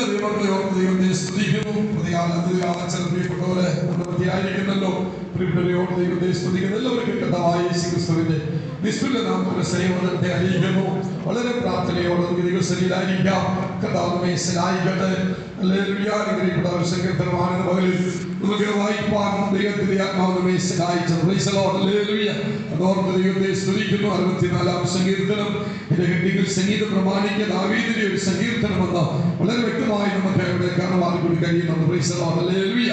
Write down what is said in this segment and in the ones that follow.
ദൈവങ്ങളെ ഓർത്ത് ദൈവത്തെ സ്തുതിക്കുന്നു. പ്രിയപ്പെട്ടവരെ നമ്മുടെ മധ്യയായിരിക്കുന്നല്ലോ. പ്രിയപ്പെട്ടവരെ ഓർത്ത് ദൈവത്തെ സ്തുതിക്കുന്നു. എല്ലാവർക്കും കർത്താവായ യേശുക്രിസ്തുവിന്റെ നിസ്തുല്യ നാമത്തിലെ സേവനത്തെ അറിയിക്കുന്നു. വളരെ പ്രാർത്ഥനയോടെ നമുക്ക് ദൈവസന്നിധിയിലായിരിക്കാം. കർത്താവ് നമ്മെ സഹായിക്കട്ടെ. ഹല്ലേലൂയ. പ്രിയപ്പെട്ടവർ, സങ്കീർത്തനമാണെന്ന പകലിൽ നമുക്ക് വായിപ്പാൻ ദൈവത്തിന്റെ ആത്മാവ് നമ്മെ സഹായിച്ചത്. Price the lord. ഹല്ലേലൂയ. അതോർത്ത് ദൈവത്തെ സ്തുതിക്കുന്നു. 64-ാം സങ്കീർത്തനം. എന്റെ ഹൃദയത്തിൽ സംഗീതം പ്രമാണിക്കുക ദാവീദിന്റെ ഒരു സങ്കീർത്തനമെന്ന് വളരെ വ്യക്തമായി നമുക്ക് ഇവിടെ കാണുവാൻ കൂടി കഴിയുന്നുണ്ട്. Price the lord. ഹല്ലേലൂയ.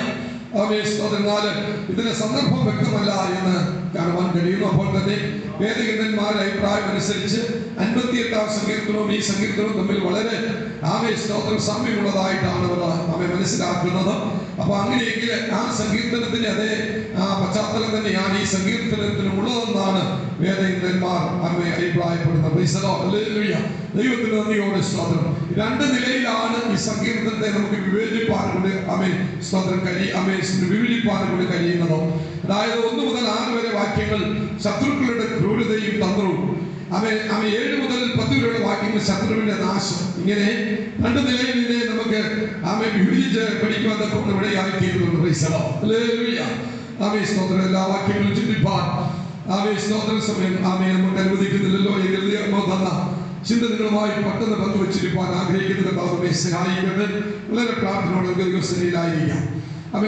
എന്നാൽ ഇതിന്റെ സന്ദർഭം വ്യക്തമല്ല എന്ന് കാണുവാൻ കഴിയുന്നു. അപ്പോൾ തന്നെ വേദഗ്രന്ഥന്മാരുടെ അഭിപ്രായം അനുസരിച്ച് 58-ാം സങ്കീർത്തനവും ഈ സങ്കീർത്തനവും തമ്മിൽ വളരെ സ്തോത്രം സാമ്യമുള്ളതായിട്ടാണ് അവർ മനസ്സിലാക്കുന്നത്. അപ്പൊ അങ്ങനെയെങ്കിൽ ആ സങ്കീർത്തനത്തിന്റെ അതേ പശ്ചാത്തലം തന്നെയാണ് ഈ സങ്കീർത്തനത്തിനും ഉള്ളതെന്നാണ് വേദഗ്രന്ഥന്മാർ അഭിപ്രായപ്പെടുന്നത്. Price the lord. ഹല്ലേലൂയ. ദൈവത്തിന് നന്ദിയോടെ സ്തോത്രം. രണ്ട് നിലയിലാണ് ഈ സങ്കീർത്തനത്തെ നമുക്ക് വിവേചിപ്പാൻ കൊണ്ട് വിവേചിപ്പാൻ കൊണ്ട് കഴിയുന്നത്. അതായത് 1 മുതൽ 6 വരെ വാക്യങ്ങൾ ശത്രുക്കളുടെ ക്രൂരതയും തന്ത്രവും, 7 മുതൽ 10 വരെയുള്ള വാക്യങ്ങൾ ശത്രുവിന്റെ നാശം. ഇങ്ങനെ രണ്ട് നിലയിൽ ഇതിനെ നമുക്ക് വിഭജിച്ച് പഠിക്കുവാൻ കൊണ്ട് ഇവിടെയായിത്തീരുന്നുണ്ട്. Praise the lord. ഹല്ലേലൂയ. സ്തോത്രം. എല്ലാ വാക്യങ്ങളും ചിന്തിപ്പാൻ സ്തോത്ര സമയം നമുക്ക് അനുവദിക്കുന്നില്ലല്ലോ. തന്ന ചിന്ത നിങ്ങളുമായി പെട്ടെന്ന് പങ്കുവച്ചിരിക്കാൻ ആഗ്രഹിക്കുന്ന കർത്താവിനെ സഹായിക്കട്ടെ. വളരെ പ്രാർത്ഥനയോടെ ദിവസത്തിലായിരിക്കാം.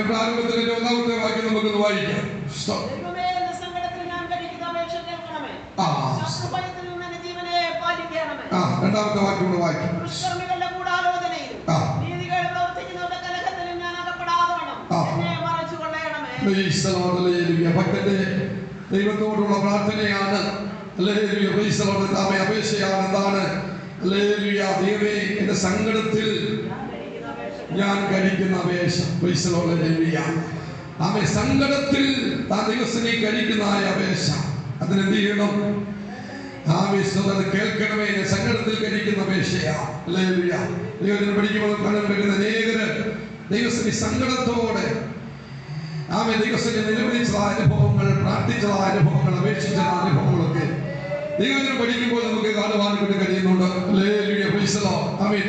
പ്രാരംഭത്തിലെ 1-ാമത്തെ വാക്യം നമുക്കൊന്ന് വായിക്കാം. രണ്ടാമത്തെ വാക്യം കൂടെ വായിക്കാം. ഭക്തന്റെ ദൈവത്തോടുള്ള പ്രാർത്ഥനയാണ്. അപേക്ഷയാണ്. എന്താണ്? ദൈവമേ, എന്റെ സങ്കടത്തിൽ ഞാൻ കഴിക്കുന്ന അപേക്ഷ. സങ്കടത്തിൽ താൻ ദൈവത്തിനെ കഴിക്കുന്ന അപേക്ഷ അതിനെന്ത് ചെയ്യണം? അത് കേൾക്കണമേ. സങ്കടത്തിൽ കഴിക്കുന്ന അപേക്ഷയാ. ദൈവത്തിന് പഠിക്കുമ്പോൾ കാണാൻ കഴിയുന്ന അനേകര് ദൈവത്തിന് സങ്കടത്തോടെ ദൈവത്തിന് നിലവിളിച്ചതായ അനുഭവങ്ങൾ, പ്രാർത്ഥിച്ചതായ അനുഭവങ്ങൾ, അപേക്ഷിച്ചതായ അനുഭവങ്ങളൊക്കെ ദൈവത്തിന് പഠിക്കുമ്പോൾ നമുക്ക് കാണുവാൻ വേണ്ടി കഴിയുന്നുണ്ട്.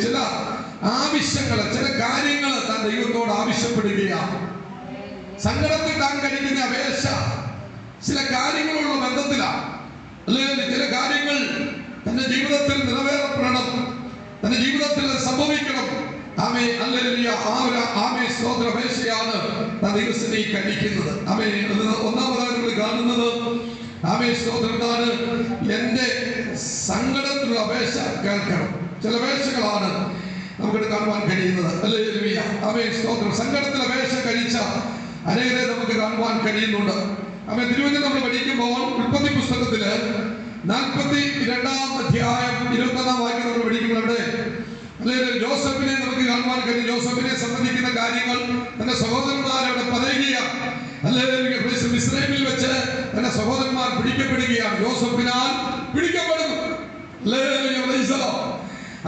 ചില ആവശ്യങ്ങൾ, ചില കാര്യങ്ങൾ താൻ ദൈവത്തോട് ആവശ്യപ്പെടുകയാണ്. സങ്കടത്തിൽ താൻ കഴിക്കുന്ന അപേക്ഷ ചില കാര്യങ്ങളുള്ള ബന്ധത്തിലാണ്. ചില കാര്യങ്ങൾ തന്റെ ജീവിതത്തിൽ നിറവേറപ്പെടണം, തന്റെ ജീവിതത്തിൽ സംഭവിക്കണം. അപേക്ഷയാണ് താൻ ദൈവത്തിനെ കഴിക്കുന്നത്. ഒന്നാമതായി നമ്മൾ കാണുന്നത് സ്തോത്രമാണ്, എന്റെ സങ്കടത്തിലുള്ള അപേക്ഷ കേൾക്കണം. ചില അപേക്ഷകളാണ് നമുക്ക് കാണുവാൻ കഴിയുന്നത്. സ്തോത്രം. സങ്കടത്തിൽ അപേക്ഷ കഴിച്ച അനേകരെ നമുക്ക് കാണുവാൻ കഴിയുന്നുണ്ട്. തിരുവചനം നമ്മൾ പഠിക്കുമ്പോൾ ഉൽപ്പത്തി പുസ്തകത്തില് 42-ാം അധ്യായം 21-ാം വാക്യം നമ്മൾ പഠിക്കുമ്പോൾ അവിടെ ജോസഫിനെ നമുക്ക് കാണുവാൻ കഴിയും. ജോസഫിനെ സംബന്ധിക്കുന്ന കാര്യങ്ങൾ തന്റെ സഹോദരന്മാരവിടെ പറയുകയാണ്. മിസ്രൈമിൽ വെച്ച് തന്റെ സഹോദരന്മാർ പിടിക്കപ്പെടുകയാണ്. ജോസഫിനാൽ പിടിക്കപ്പെടുന്നു.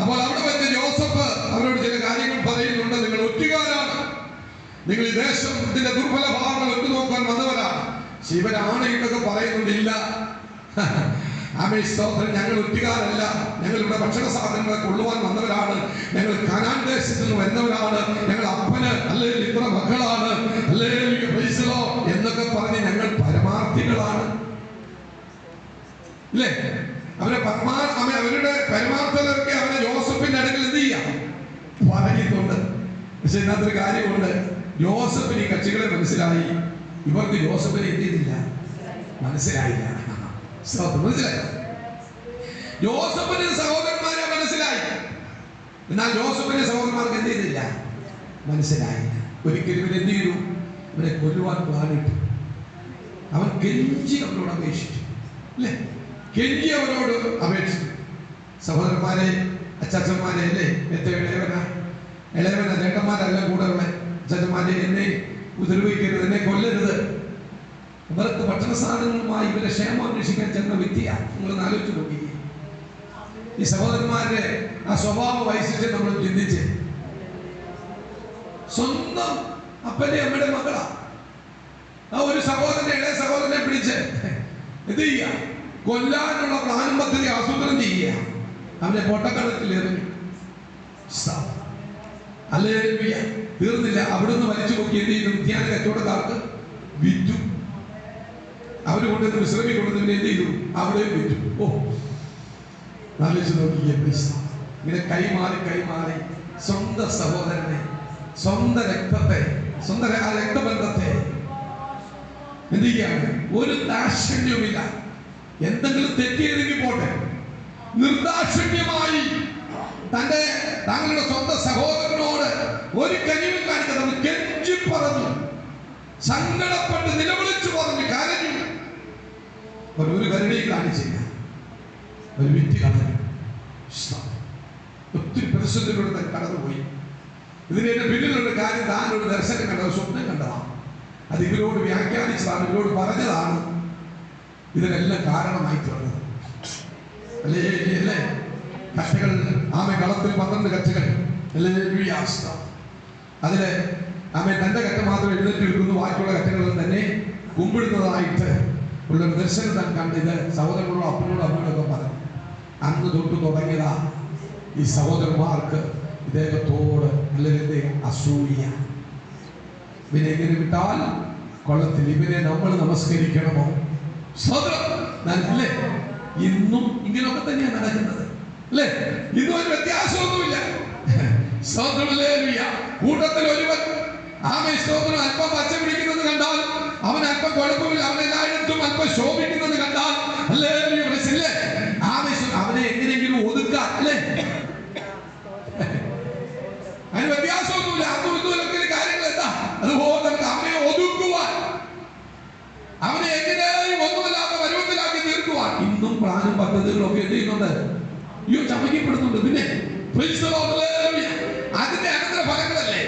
അപ്പോൾ അവിടെ വെച്ച് ജോസഫ് അവരോട് ചില കാര്യങ്ങൾ പറയുന്നുണ്ട്. നിങ്ങൾ ഒറ്റുകാരാണ്, നിങ്ങൾ ഈ ദേശത്തിന്റെ ദുർബല ഭാഗങ്ങൾ ഒറ്റുനോക്കാൻ വന്നവരാണ്. ശിവനാണ് ഇതൊക്കെ പറയുന്നുണ്ടില്ല. സ്തോത്രം. ഞങ്ങൾ ഒറ്റുകാരല്ല, ഞങ്ങൾ ഇവിടെ ഭക്ഷണ സാധനങ്ങളെ കൊള്ളുവാൻ വന്നവരാണ്, ഞങ്ങൾ കനാൻ ദേശത്ത് നിന്ന് വരുന്നവരാണ്, ഞങ്ങൾ അപ്പന് ഇത്ര മക്കളാണ് എന്നൊക്കെ പറഞ്ഞ് ഞങ്ങൾ പരമാർത്ഥികളാണ്. ഇല്ലേ? അവരുടെ പരമാർത്ഥതൊക്കെ അവരെ ജോസഫിന്റെ അടുക്കൽ എന്ത് ചെയ്യാം പറയുന്നുണ്ട്. പക്ഷെ ഇതിനകത്തൊരു കാര്യമുണ്ട്. ജോസഫിന് ഈ കക്ഷികളെ മനസ്സിലായി, ഇവർക്ക് ജോസഫിനെ എന്ത് ചെയ്തില്ല, മനസ്സിലായില്ല. മനസ്സിലായോ? ജോസഫിന് സഹോദരന്മാരെ മനസ്സിലായി, എന്നാൽ ജോസഫിന്റെ സഹോദരന്മാർക്ക് എന്ത് ചെയ്തില്ല, മനസ്സിലായില്ല. ഒരിക്കലും ഇവരെന്ത് ചെയ്തു? ഇവരെ കൊല്ലുവാൻ പ്ലാനിട്ടു. അവൻ കെഞ്ചി അവരോട് അപേക്ഷിച്ചു. അല്ലേ? കെഞ്ചി അവരോട് അപേക്ഷിച്ചു. സഹോദരന്മാരെ, അച്ചാച്ചന്മാരെ, അല്ലേ? ഏറ്റവും ഇളയവന ചേട്ടന്മാരല്ല കൂടെ ഉള്ള അച്ചാച്ചന്മാരെ, എന്നെ ഉപദ്രവിക്കരുത്, എന്നെ കൊല്ലരുത്. ഇവർക്ക് ഭക്ഷണ സാധനങ്ങളുമായി ഇവരെ ക്ഷേമം അന്വേഷിക്കാൻ ചെന്ന വ്യക്തിയാണ്. നിങ്ങളൊന്ന് ആലോചിച്ച് നോക്കി. ഈ സഹോദരന്മാരുടെ ആ സ്വഭാവ വൈശിഷ്ട്യം നമ്മൾ ചിന്തിച്ച്, സ്വന്തം അപ്പന്റെ അമ്മയുടെ മകളാ ആ ഒരു സഹോദരനെ, ഇളയ സഹോദരനെ പിടിച്ച് എന്ത് ചെയ്യുക, കൊല്ലാനുള്ള പ്ലാനും പദ്ധതി ആസൂത്രണം ചെയ്യുക. അവനെ പൊട്ടക്കണത്തിൽ എറിഞ്ഞു. ഹല്ലേലൂയ. തീർന്നില്ല. അവിടുന്ന് വലിച്ചു നോക്കി എന്ത് ചെയ്തു? ധ്യാന കച്ചവടക്കാർക്ക് വിറ്റു. അവര് കൊണ്ടുവന്ന് വിശ്രമി കൊണ്ടുവന്ന് എന്ത് ചെയ്തു? അവിടെ വിറ്റു. ഓ, ആലോചിച്ച് നോക്കിയേ. ഇങ്ങനെ കൈമാറി സ്വന്തം സഹോദരനെ, സ്വന്തം രക്തത്തെ, സ്വന്തം ആ രക്തബന്ധത്തെ എന്ത് ചെയ്യാണ്? ഒരു ദാക്ഷിണ്യവുമില്ല. എന്തെങ്കിലും തെറ്റിയതെങ്കിൽ പോട്ടെ, നിർദാക്ഷിണ്യമായി താങ്കളുടെ സ്വന്തം സഹോദരനോട് ഒരു കനിവും കാണിക്കാതെ കെഞ്ചി പറഞ്ഞു, സങ്കടപ്പെട്ട് നിലവിളിച്ചു പറഞ്ഞു, കരഞ്ഞു. ഒരു കരുണയും കാണിച്ചില്ല. ഒരു വിറ്റ് കളഞ്ഞു. ഒത്തിരി പരിശുദ്ധിലൂടെ കടന്നുപോയി. ഇതിന്റെ പിന്നിലുള്ള കാര്യം താൻ ഒരു ദർശനം കണ്ടത്, സ്വപ്നം കണ്ടതാണ്. അത് ഇവരോട് വ്യാഖ്യാനിച്ചതാണ്, ഇവരോട് പറഞ്ഞതാണ് ഇതിനെല്ലാം കാരണമായി തീർന്നത്. അല്ലേ അല്ലേ? കച്ചകൾ ആമേ കളത്തിൽ 12 കച്ചകൾ. അതില് ആമേ തന്റെ കറ്റ മാത്രം എഴുന്നേറ്റ് നിൽക്കുന്നു, ബാക്കിയുള്ള കറ്റകളിൽ തന്നെ കുമ്പിടുന്നതായിട്ട് ഉള്ള ദർശനം താൻ കണ്ട് ഇത് സഹോദരങ്ങളോടും അപ്പനോടും അമ്മയോടൊക്കെ പറഞ്ഞു. അന്ന് തൊട്ട് തുടങ്ങിയതാ ഈ സഹോദരന്മാർക്ക് ഇദ്ദേഹത്തോട് അല്ലെങ്കിൽ അസൂയ. ഇവനെ എങ്ങനെ വിട്ടാൽ കൊള്ളത്തിൽ, ഇവനെ നമ്മൾ നമസ്കരിക്കണമോ? അല്ലേ? ഇന്നും ഇങ്ങനെയൊക്കെ തന്നെയാണ് നടക്കുന്നത്, അല്ലേ? ഇന്നും ഒരു വ്യത്യാസമൊന്നുമില്ല. കൂട്ടത്തിൽ ഒരുവൻ അല്പം പച്ച പിടിക്കുന്നത് കണ്ടാൽ അവൻ അല്പം കുഴപ്പമില്ല, അവൻ എല്ലായിടത്തും അല്പം ശോഭിക്കുന്നത് കണ്ടാൽ അല്ലേ അവനെ എങ്ങനെയെങ്കിലും ഒതുക്കാൻ, അല്ലേ? അതിന് വ്യത്യാസമൊന്നുമില്ല. അതും ഇതുമൊക്കെ കാര്യങ്ങൾ എന്താ? അതുപോലെ അവനെ ഒതുക്കുവാൻ, അവനെ എങ്ങനെയും ഒന്നുമല്ലാത്ത പരുവത്തിലാക്കി തീർക്കുവാൻ ഇന്നും പ്ലാനും പദ്ധതികളും ഒക്കെ എന്ത് ചെയ്യുന്നുണ്ട്? ചമക്കപ്പെടുന്നുണ്ട്. പിന്നെ അതിന്റെ അനന്തര ഫലങ്ങളല്ലേ?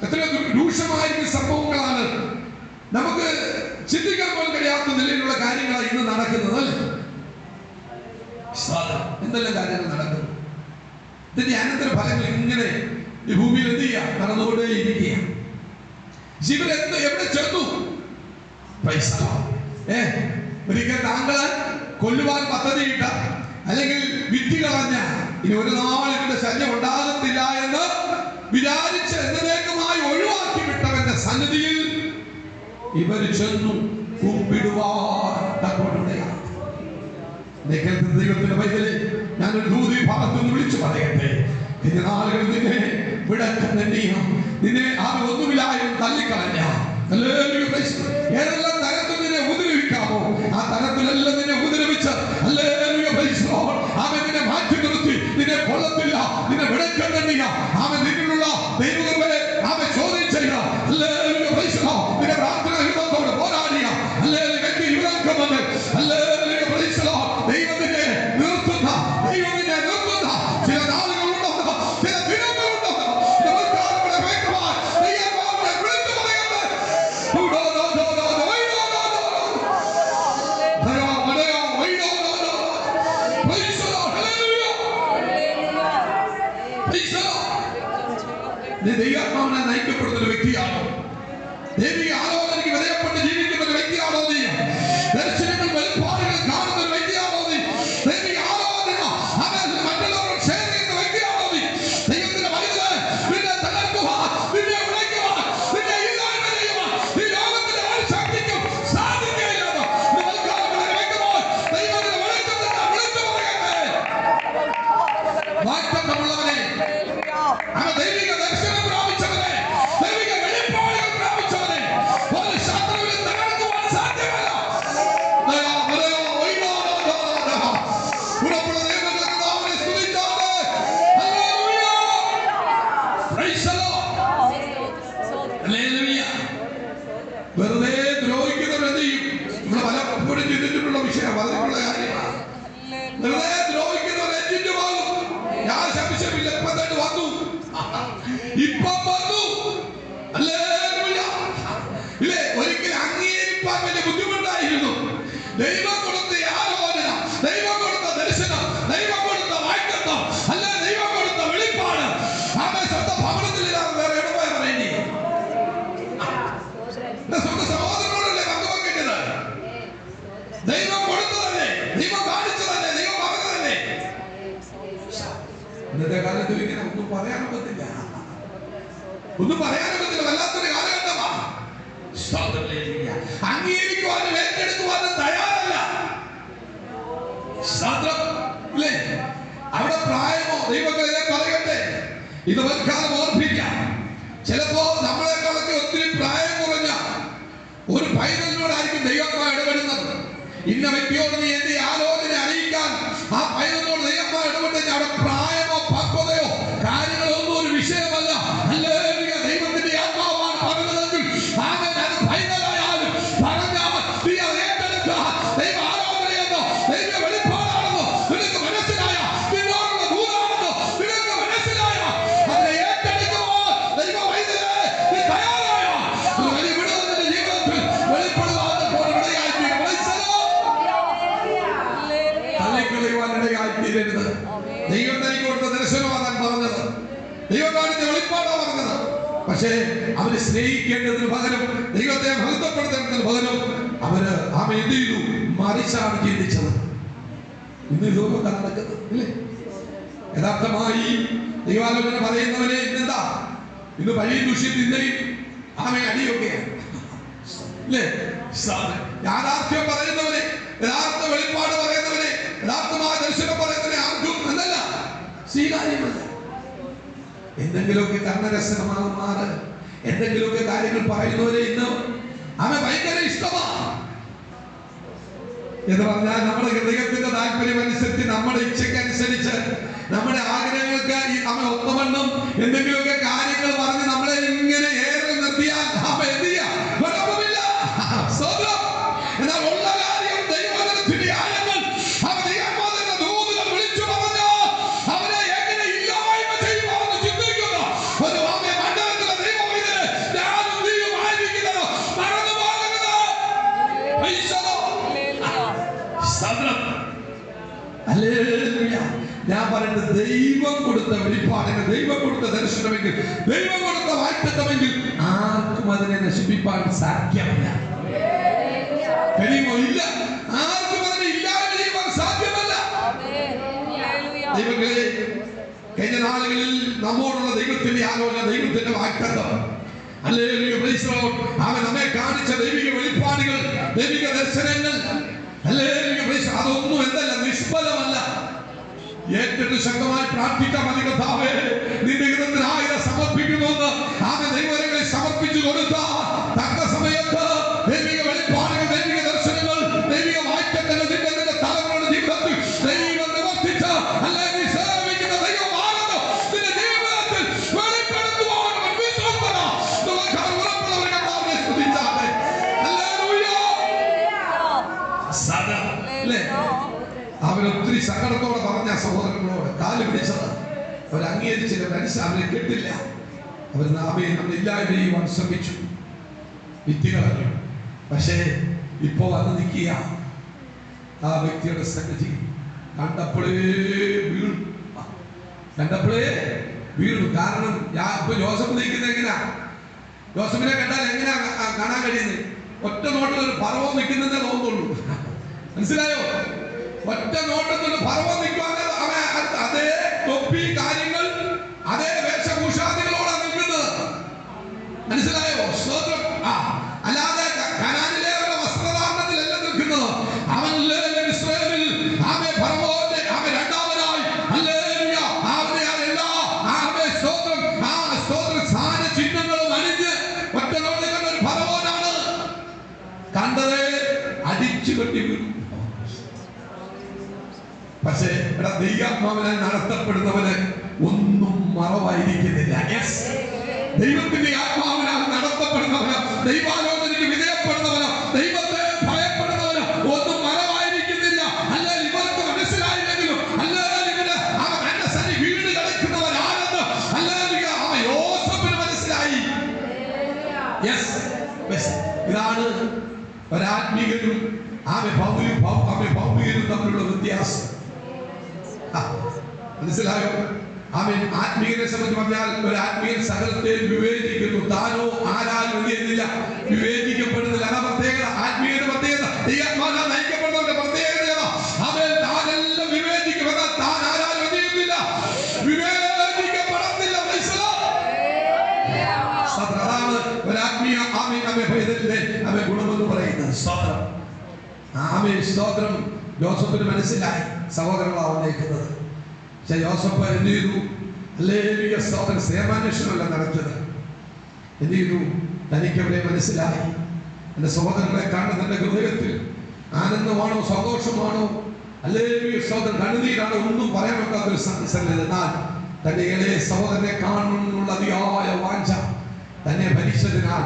എത്രയോ രൂക്ഷമായിരിക്കുന്ന സംഭവങ്ങളാണ്, നമുക്ക് ചിന്തിക്കാൻ പോലും കഴിയാത്ത നിലയിലുള്ള കാര്യങ്ങളാണ് ഇന്ന് നടക്കുന്നത്, അല്ലേ? എന്തെല്ലാം കാര്യങ്ങൾ നടക്കുന്നു. ഇതിന്റെ അനന്തര ഫലങ്ങൾ ഇങ്ങനെ ഈ ഭൂമിയിൽ എന്ത് ചെയ്യാ? നടന്നുകൊണ്ടേ ഇരിക്കുക. ജീവൻ എവിടെ ചെന്നു? ഒരിക്കൽ താങ്കളെ കൊല്ലുവാൻ പദ്ധതിയിട്ട അല്ലെങ്കിൽ വിറ്റ് കളഞ്ഞ, ഇനി ഒരു നാൾ ഇവന്റെ ശല്യം ഉണ്ടാകത്തില്ല എന്ന് വിചാരിച്ച് എന്നേക്കുമായി ഒഴിവാക്കി വിട്ടവന്റെ സന്നിധിയിൽ ഇവർ ചെന്നു കുമ്പിടുവാൻ തക്കോടുകയാണ്. ദൈവത്തിന്റെ പൈതലേ, ഞാനൊരു ദൂതി ഭാഗത്തുനിന്ന് വിളിച്ചു പറയട്ടെ. കഴിഞ്ഞ നാളുകൾ നിന്നെ നിന്നെ ആ ഒന്നുമില്ലായും തള്ളിക്കളഞ്ഞ ഏതെല്ലാം തരത്തിൽ നിന്നെ ഉപദ്രവിക്കാമോ ആ തരത്തിലെല്ലാം നിന്നെ ഉപദ്രവിച്ച് അവൻ നിന്നെ മാറ്റി നിർത്തി, നിന്നെ കൊള്ളത്തില്ല, നിന്നെ വിടക്കണ്ടെന്നില്ല. അവൻ നിന്നിലുള്ള ദൈവങ്ങളെ അവൻ ചോദ്യം ചെയ്യുക, നിന്നെ പ്രാർത്ഥന ഹിതത്തോട് പോരാടിയ വ്യക്തി യുവാക്കമെന്ന് ദൈവത്തിനെ നിർത്തുന്ന ചില നാളുകളുണ്ടോ, ചില ദിനങ്ങളുണ്ടോ? ദൈവാത്മാവിനെ നയിക്കപ്പെടുന്ന ഒരു വ്യക്തിയാണോ? ദൈവിക ആലോചനയ്ക്ക് വിധേയപ്പെട്ട് ജീവിക്കുന്ന ഒരു വ്യക്തിയാണോ നീ? ദർശനങ്ങൾ വെളിപ്പാടുകൾ കാണുന്ന ഒരു വ്യക്തിയാണോ നീ? ദൈവിക ആലോചന മറ്റുള്ളവരോട് ഷെയർ ചെയ്യുന്ന വ്യക്തിയാണോ നീ? ദൈവത്തിന്റെ വൈദ്യുതി നിന്നെ തകർക്കുവാൻ, നിന്നെ ഉടയ്ക്കുവാൻ, നിന്നെ ഇല്ലായ്മ ചെയ്യുവാൻ ഈ ലോകത്തിന്റെ ഒരു ശക്തിക്കും സാധിക്കുകയില്ലെന്ന് ദൈവത്തിന്റെ വെളിച്ചത്തിൽ വിളിച്ചു പറയട്ടെ. വാഗ്ദത്തമുള്ളവനെ, ദൈവിക ദർശനം പ്രാപിച്ചവനെ, ദൈവിക വെളിപ്പാടുകൾ പ്രാപിച്ചവനെ ഒരു ശത്രുവിനെ തകർക്കുവാൻ സാധ്യമല്ല. വെറുതെ ദ്രോഹിക്കുന്നവരെന്ത് ചെയ്യും? നമ്മൾ പലപ്പോഴും ചിന്തിച്ചിട്ടുള്ള വിഷയം, പറഞ്ഞിട്ടുള്ള കാര്യമാണ്. വെറുതെ ദ്രോഹിക്കുന്നവർ എഞ്ചിറ്റുമാകും. ഞാൻ ശമിച്ചമില്ല, ഇപ്പം തന്നെ വന്നു, ഇപ്പം വന്നു. ഇല്ലേ? ഒരിക്കലും അംഗീകരിക്കാൻ വലിയ ബുദ്ധിമുട്ടായിരുന്നു. ദൈവം കൊടുത്ത ആലോചന, ദൈവം കൊടുത്ത ദർശനം, ദൈവം കൊടുത്ത വാഗ്ദത്തം, അല്ല ദൈവം കൊടുത്ത വെളിപ്പാട് അവൻ സ്വന്തം ഭവനത്തിലില്ലാതെ വേറെ എവിടെ പറയേണ്ടി? സ്വന്തം സഹോദരനോടല്ലേ പങ്കുവെക്കേണ്ടത്? ദൈവം കൊടുത്തതല്ലേ, ദൈവം കാണിച്ചതല്ലേ, ദൈവം പറഞ്ഞതല്ലേ? ഇന്നത്തെ കാലത്ത് ഇങ്ങനെ ഒന്നും പറയാൻ പറ്റില്ല. ഒന്നും പറയാനൊക്കത്തില്ല. വല്ലാത്തൊരു കാലഘട്ടമാണ്. അംഗീകരിക്കുവാനും ഏറ്റെടുക്കുവാനും തയ്യാറല്ല. അവിടെ പ്രായമോ ദൈവങ്ങളെ പറയട്ടെ, ഇത് വൽക്കാലം ഓർപ്പിക്കാം. ചിലപ്പോ നമ്മളെക്കാളൊക്കെ ഒത്തിരി പ്രായം കുറഞ്ഞ ഒരു പൈതലിനോടായിരിക്കും ദൈവം ഇടപെടുന്നത്. ഇന്ന വ്യക്തിയോട് നീ എന്റെ ആലോചന അറിയിക്കാൻ ആ പൈതലിനോട് ദൈവം ഇടപെട്ട് അവിടെ പ്രായമോ പക്വതയോ കാര്യങ്ങളോ ഒന്നും ഒരു വിഷയമല്ല. ഹല്ലേലൂയ. ദൈവത്തിന്റെ ആത്മാവാണ് പറഞ്ഞതെങ്കിൽ പൈതലായാലും പറഞ്ഞാൽ നീ അത് ഏറ്റെടുക്കുക. ദൈവ ആലോചനയെന്നോ ദൈവ വെളിപ്പാടാണെന്നോ നിനക്ക് മനസ്സിലായ, നിന്നോടുള്ള ദൂതാണെന്നോ നിനക്ക് മനസ്സിലായ, അതിനെ ഏറ്റെടുക്കുമ്പോൾ ദൈവ വൈദ്യരെ നീ തയ്യാറായ ഒരു വലിയ വിടുതലിന്റെ ജീവിതത്തിൽ വെളിപ്പെടുവാൻ തള്ളിക്കളയുവാനിടയായിത്തീരരുത്. ദൈവം തനിക്ക് കൊടുത്ത ദർശനമാണ് പറഞ്ഞത്, ദൈവം കാണിച്ച വെളിപ്പാടാണ് പറഞ്ഞത്. പക്ഷേ അവര് സ്നേഹിക്കേണ്ടതിന് പകരം, ദൈവത്തെ മഹത്വപ്പെടുത്തേണ്ടതിന് പകരം അവര് എന്ത് ചെയ്തു? മറിച്ചാണ് ചിന്തിച്ചത്. ഇന്ന് ഇതൊക്കെ നടക്കുന്നത് ഇല്ലേ? യഥാർത്ഥമായി ദൈവാലോചന പറയുന്നവരെ ഇന്നെന്താ? ഇന്ന് വഴിയും ദുഷ്യം നിന്നയും അടിയൊക്കെയാണ് അല്ലേ? യാഥാർത്ഥ്യം പറയുന്നവരെ, യഥാർത്ഥ വെളിപ്പാട് പറയുന്നവരെ, യഥാർത്ഥമായ ദർശനം പറയുന്നവരെ ആർക്കും എന്നല്ല, സ്വീകാര്യമല്ല. എന്തെങ്കിലുമൊക്കെ കർണരസനമാകുമാറ് എന്തെങ്കിലുമൊക്കെ കാര്യങ്ങൾ പറയുന്നവരെ ഇന്ന് ഭയങ്കര ഇഷ്ടമാണ് എന്ന് പറഞ്ഞാൽ നമ്മുടെ ഹൃദയത്തിന്റെ താല്പര്യം അനുസരിച്ച്, നമ്മുടെ ഇച്ഛയ്ക്കനുസരിച്ച്, നമ്മുടെ ആഗ്രഹങ്ങൾക്ക് ഒത്തവണ്ണം എന്തെങ്കിലുമൊക്കെ കാര്യങ്ങൾ പറഞ്ഞ് നമ്മളെ ഇങ്ങനെ ഏറെ നിർത്തിയാൽ എന്ത് ചെയ്യാം? കുഴപ്പമില്ല. എന്നാൽ ഉള്ള കാര്യം ദൈവത്തിന്റെ ആഴങ്ങൾ ദൂതുകൾ വിളിച്ചു പറഞ്ഞാൽ അവരെ എങ്ങനെ ഇല്ലായ്മ ചെയ്യുവാണെന്ന് ചിന്തിക്കുന്ന ഒരു മണ്ഡലത്തിലെ ദൈവവൈദ്യരെ ഞാനും ദൈവമായിരിക്കുന്നത് മറന്നു പോകരുത്. ഞാൻ പറയുന്നത്, ദൈവം കൊടുത്ത വെളിപ്പാടിന്, ദൈവം കൊടുത്ത ദർശനമെങ്കിൽ, ദൈവം കൊടുത്ത വാഗ്ദത്തമെങ്കിൽ ആർക്കും അതിനെ നശിപ്പിക്കാൻ സാധ്യമല്ല. കഴിയുമോ? ഇല്ല. ആർക്കും അതിനെ ഇല്ലാതെ ചെയ്യുവാൻ സാധ്യമല്ല. ദൈവങ്ങളെ, കഴിഞ്ഞ നാളുകളിൽ നമ്മോടുള്ള ദൈവത്തിന്റെ ആലോചന, ദൈവത്തിന്റെ വാഗ്ദത്തം, ഹല്ലേലൂയ, പ്രൈസ് ദി ലോർഡ്, അവൻ നമ്മെ കാണിച്ച ദൈവിക വെളിപ്പാടുകൾ, ദൈവിക ദർശനങ്ങൾ, ഹല്ലേലൂയ, പ്രൈസ്, അതൊന്നും എന്തല്ല, നിഷ്ഫലമല്ല. ഏറ്റവും ശക്തമായി പ്രാർത്ഥിക്കാൻ മതി. കർത്താവേ, നിന്റെ ഹൃദയത്തിനായി സമർപ്പിക്കുന്നുവെന്ന് ദൈവങ്ങളെ സമർപ്പിച്ചു കൊടുത്ത തക്ക സമയത്ത് ദൈവിക വെളിപ്പാടുകൾ, ദൈവിക ദർശനങ്ങൾ, ദൈവിക വാക്യങ്ങൾ നിന്റെ തലമുറയുടെ ജീവിതത്തിൽ ദൈവം നിവർത്തിച്ച അല്ലെങ്കിൽ സേവിക്കുന്ന ദൈവമാണെന്ന് നിന്റെ ജീവിതത്തിൽ വെളിപ്പെടുത്തുവാൻ അവരൊത്തിരി സങ്കടത്തോടെ പറഞ്ഞ സഹോദരങ്ങളോട് കാല് പിടിച്ചത് അവർ അംഗീകരിച്ചില്ല, അവരെ കേട്ടില്ല. അവർ നാമയെ നമ്മളില്ലായ്മ ചെയ്യുവാൻ ശ്രമിച്ചു, വിദ്യകളഞ്ഞു. പക്ഷേ ഇപ്പോ വന്ന് നിൽക്കുക ആ വ്യക്തിയുടെ സന്നിധി കണ്ടപ്പോഴേ വീണു. കാരണം ഇപ്പൊ ജോസഫ് നിൽക്കുന്നത് എങ്ങനെയാ? ജോസഫിനെ കണ്ടാൽ എങ്ങനെയാ കാണാൻ കഴിയുന്നത്? ഒറ്റ നോട്ടത്തിൽ ഒരു ഫറവോൻ നിൽക്കുന്നതേ തോന്നുള്ളൂ. മനസ്സിലായോ? ഒറ്റ നോട്ടത്തിൽ ഫറവോൻ നിൽക്കുവാൻ അതേ തൊപ്പി കാര്യങ്ങൾ, അതേ വേഷഭൂഷാദികളോടാണ് നിൽക്കുന്നത്. മനസ്സിലായോ? സ്തോത്രം. അല്ലാതെ കനാനിലെ വസ്ത്രധാരണത്തിലല്ല നിൽക്കുന്നത്. അവൻ ഇസ്രായേലിൽ ഫറവോന്റെ രണ്ടാമനായി സ്തോത്രം സ്ഥാന ചിഹ്നങ്ങളും അണിഞ്ഞ് ഒറ്റ നോട്ടത്തിൽ കണ്ട ഒരു ഫറവോനാണ് കണ്ടത്. അടിച്ചു കെട്ടി വീണു. പക്ഷേ ദൈവാത്മാവിനാൽ നടത്തപ്പെടുന്നവന് ഒന്നും മറവായിരിക്കുന്നില്ല. ദൈവത്തിന്റെ ആത്മാവിനാൽ നടത്തപ്പെടുന്നവന്, ദൈവാലോചനയ്ക്ക് വിധേയപ്പെടുന്നവന്, ദൈവത്തെ ഭയപ്പെടുന്നവന് ഒന്നും മറവായിരിക്കുന്നില്ല. അല്ലെങ്കിൽ ഇവർക്ക് മനസ്സിലായില്ലെങ്കിലും, അല്ലെങ്കിൽ ഇവര് അവൻ എന്റെ സരി വീട് കളിക്കുന്നവരാണെന്ന് അല്ലെങ്കിൽ അവൻ യോസഫിന് മനസ്സിലായി. ഇതാണ് ഒരാത്മീകനും ഭൗമികനും തമ്മിലുള്ള വ്യത്യാസം. മനസ്സിലായോ? ആത്മീയനെ സംബന്ധിച്ച് പറഞ്ഞാൽ ഒരു ആത്മീയൻ സകലത്തെ വിവേചിക്കുന്നു. താനോ ആരാലും എന്തില്ല, വിവേചിക്കപ്പെടുന്നില്ല. അതാ പ്രത്യേകത, ആത്മീയയുടെ പ്രത്യേകത. ദൈവാത്മാവിനാൽ നയിക്കപ്പെടുന്നവരുടെ പ്രത്യേകത താനെല്ലാം വിവേചിക്കപ്പെട്ട, താൻ ആരാലും എന്തില്ല, വിവേചിക്കപ്പെടത്തില്ല. അതാണ് ഒരു ആത്മീയ ഗുണമെന്ന് പറയുന്നത്. സ്തോത്രം. സ്തോത്രം. ജോസഫിന് മനസ്സിലായി സഹോദരങ്ങളാണ് വന്നേക്കുന്നത്. പക്ഷെ ജോസഫ് എന്ത് ചെയ്തു? ഹല്ലേലൂയ, സ്തോത്രം. സേവാന്വേഷണമല്ല നടത്തിയത്. എന്ത് ചെയ്തു? തനിക്ക് അവരെ മനസ്സിലായി. എൻ്റെ സഹോദരങ്ങളെ കാണുന്ന എൻ്റെ ഹൃദയത്തിൽ ആനന്ദമാണോ സന്തോഷമാണോ ഹല്ലേലൂയ, സ്തോത്രം, കണ്ണുനീരാണോ ഒന്നും പറയാൻ പറ്റാത്തൊരു സംഗതി. എന്നാൽ തന്റെ ഇളയ സഹോദരനെ കാണണമെന്നുള്ള അതിയായ വാഞ്ച തന്നെ ഭരിച്ചതിനാൽ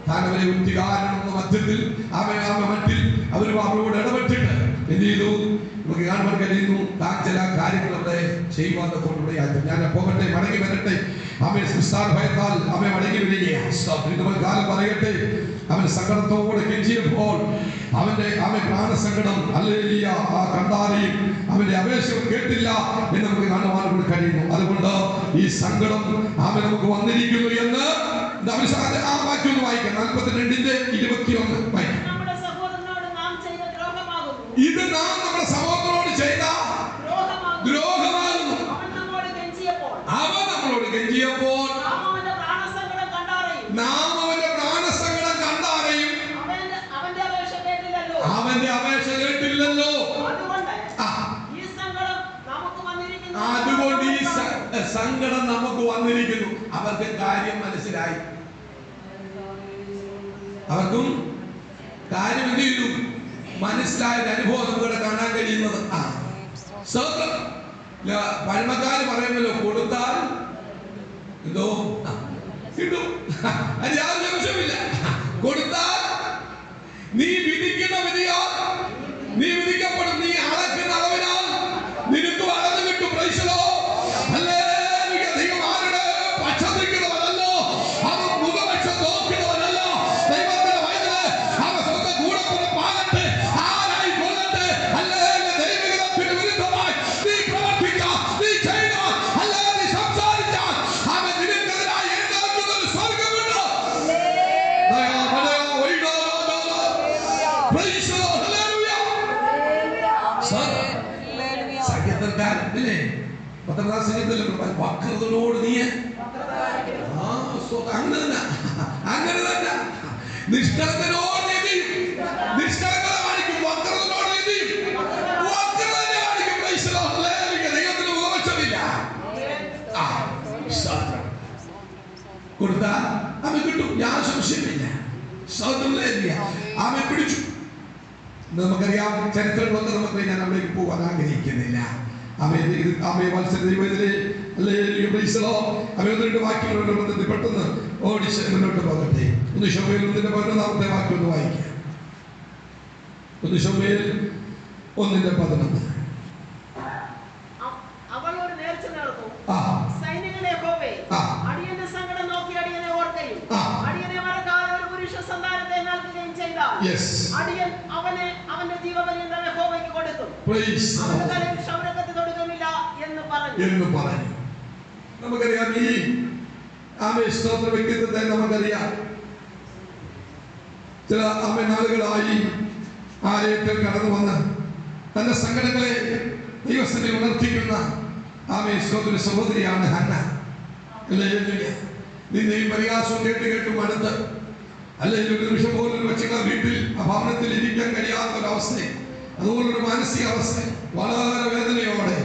താൻ അവരെ ഉത്തികാരണമെന്ന മധ്യത്തിൽ മറ്റിൽ അവരോട് ഇടപെട്ടിട്ട് എന്ത് ചെയ്തു? നമുക്ക് കാണുവാൻ കഴിയുന്നു. താൻ ചില കാര്യങ്ങൾ അവിടെ ചെയ്യുവാൻ കൊണ്ടുകൂടെയായി. ഞാൻ പോകട്ടെ, മടങ്ങി വരട്ടെ. ഭയത്താൽ മടങ്ങി വരികയാണ്. കാലം പറയട്ടെ, അവൻ സങ്കടത്തോടെ കെഞ്ചിയപ്പോൾ അവൻ പ്രാണസങ്കടം ഹല്ലേലൂയ കണ്ടാരെയും അവന്റെ അപേക്ഷ കേട്ടില്ല എന്ന് നമുക്ക് കാണുവാൻ കഴിയുന്നു. അതുകൊണ്ട് ഈ സങ്കടം നമുക്ക് വന്നിരിക്കുന്നു എന്ന് ആ വാക്യം ഒന്ന് വായിക്കാം. 42:21 വായിക്കാം. ഇത് നാം നമ്മുടെ സഹോദരനോട് ചെയ്ത ദ്രോഹമാകുന്നു. അവൻ നമ്മളോട് കെഞ്ചിയപ്പോൾ നാം അവന്റെ പ്രാണസങ്കടം കണ്ടാരെയും അവന്റെ അപേക്ഷ കേട്ടില്ലല്ലോ. അതുകൊണ്ട് ഈ സങ്കടം നമുക്ക് വന്നിരിക്കുന്നു. അവർക്ക് കാര്യം മനസ്സിലായി. അവർക്കും കാര്യം എന്ത് ചെയ്തു? മനസ്സിലായ അനുഭവം നമുക്കിവിടെ കാണാൻ കഴിയുന്നത്. പഴമക്കാര് പറയുമല്ലോ, കൊടുത്താൽ എന്തോ കിട്ടും. അത് യാതൊരു ആവശ്യമില്ല. കൊടുത്താൽ നീ വിധിക്കുന്ന വിധിയാൽ നീ വിധിക്കപ്പെടും. നീ അളക്കുന്ന അളവിനാൽ നിനക്ക് വളർന്നു കിട്ടും. Price the lord. ഹല്ലേലൂയ. ദൈവം ആരുടെ പക്ഷ നിൽക്കുന്നവനല്ലോ, അവൻ മുഖപക്ഷം നോക്കുന്നവനല്ലോ. ദൈവത്തിന്റെ വയലില് അവൻ സ്വന്തം കൂടപ്പുറപ്പാകട്ടെ, ആരായി കൊള്ളട്ടെ. ഹല്ലേലൂയ. ദൈവത്തിന് വിരുദ്ധമായി നീ പ്രവർത്തിച്ചാൽ, നീ ചെയ്താൽ, ഹല്ലേലൂയ, സംസാരിച്ചാൽ അവൻ നിനക്കെതിരായി എഴുന്നേൽക്കുന്ന ഒരു സ്വർഗ്ഗമുണ്ട്. വക്രതയോട് നീ അങ്ങനെ തന്നെ നിഷ്കളങ്കനോട് നീതിയും നിഷ്കളങ്കത കാണിക്കും. വക്രതയോട് നീതിയും വക്രത കാണിക്കും. ദൈവത്തിന് മുഖപക്ഷമില്ല. കൊടുത്താൽ അവൻ കിട്ടും, യാതൊരു സംശയമില്ല. അവൻ പിടിച്ചു. നമുക്കറിയാം ചരിത്രങ്ങളൊക്കെ നമുക്ക് ഞാൻ അവിടേക്ക് പോകാൻ ആഗ്രഹിക്കുന്നില്ല. വാക്യങ്ങളോട് ബന്ധത്തിൽ പെട്ടെന്ന് ഓടിച്ച് മുന്നോട്ട് പോകട്ടെ. 1 ശമൂവേൽ 1:11 വാക്യം ഒന്ന് വായിക്കാം. 1 ശമൂവേൽ 1:11. സൈന്യങ്ങളെ യഹോവേ, അടിയന്റെ സങ്കടം നോക്കി അടിയനെ ഓർക്കുകയും അടിയനെ മറക്കാതെ ഒരു പുരുഷ സന്താനത്തെ നൽകുകയും ചെയ്താൽ അടിയൻ അവന്റെ ജീവപര്യന്തം യഹോവയ്ക്ക് കൊടുക്കും. അവന്റെ തലയിൽ ക്ഷൗരക്കത്തി തൊടുകയില്ല എന്ന് പറഞ്ഞു. നമുക്കറിയാം ഈ സ്തോത്ര വ്യക്തിത്വത്തെ നമുക്കറിയാം. ചില നാളുകളായി ആലയത്തിൽ കടന്നു വന്ന് തന്റെ സങ്കടങ്ങളെ ദൈവസന്നിധിയിൽ ഉണർത്തിക്കുന്ന സ്തോത്ര സഹോദരിയാണ് ഹന്ന. നിന്നെയും പരിഹാസവും കേട്ട് മടുത്ത് അല്ലെങ്കിൽ ഒരു നിമിഷം പോലും വെച്ചുള്ള വീട്ടിൽ ഭവനത്തിൽ ഇരിക്കാൻ കഴിയാത്ത ഒരവസ്ഥ, അതുപോലൊരു മാനസികാവസ്ഥ, വളരെ വേദനയോടെ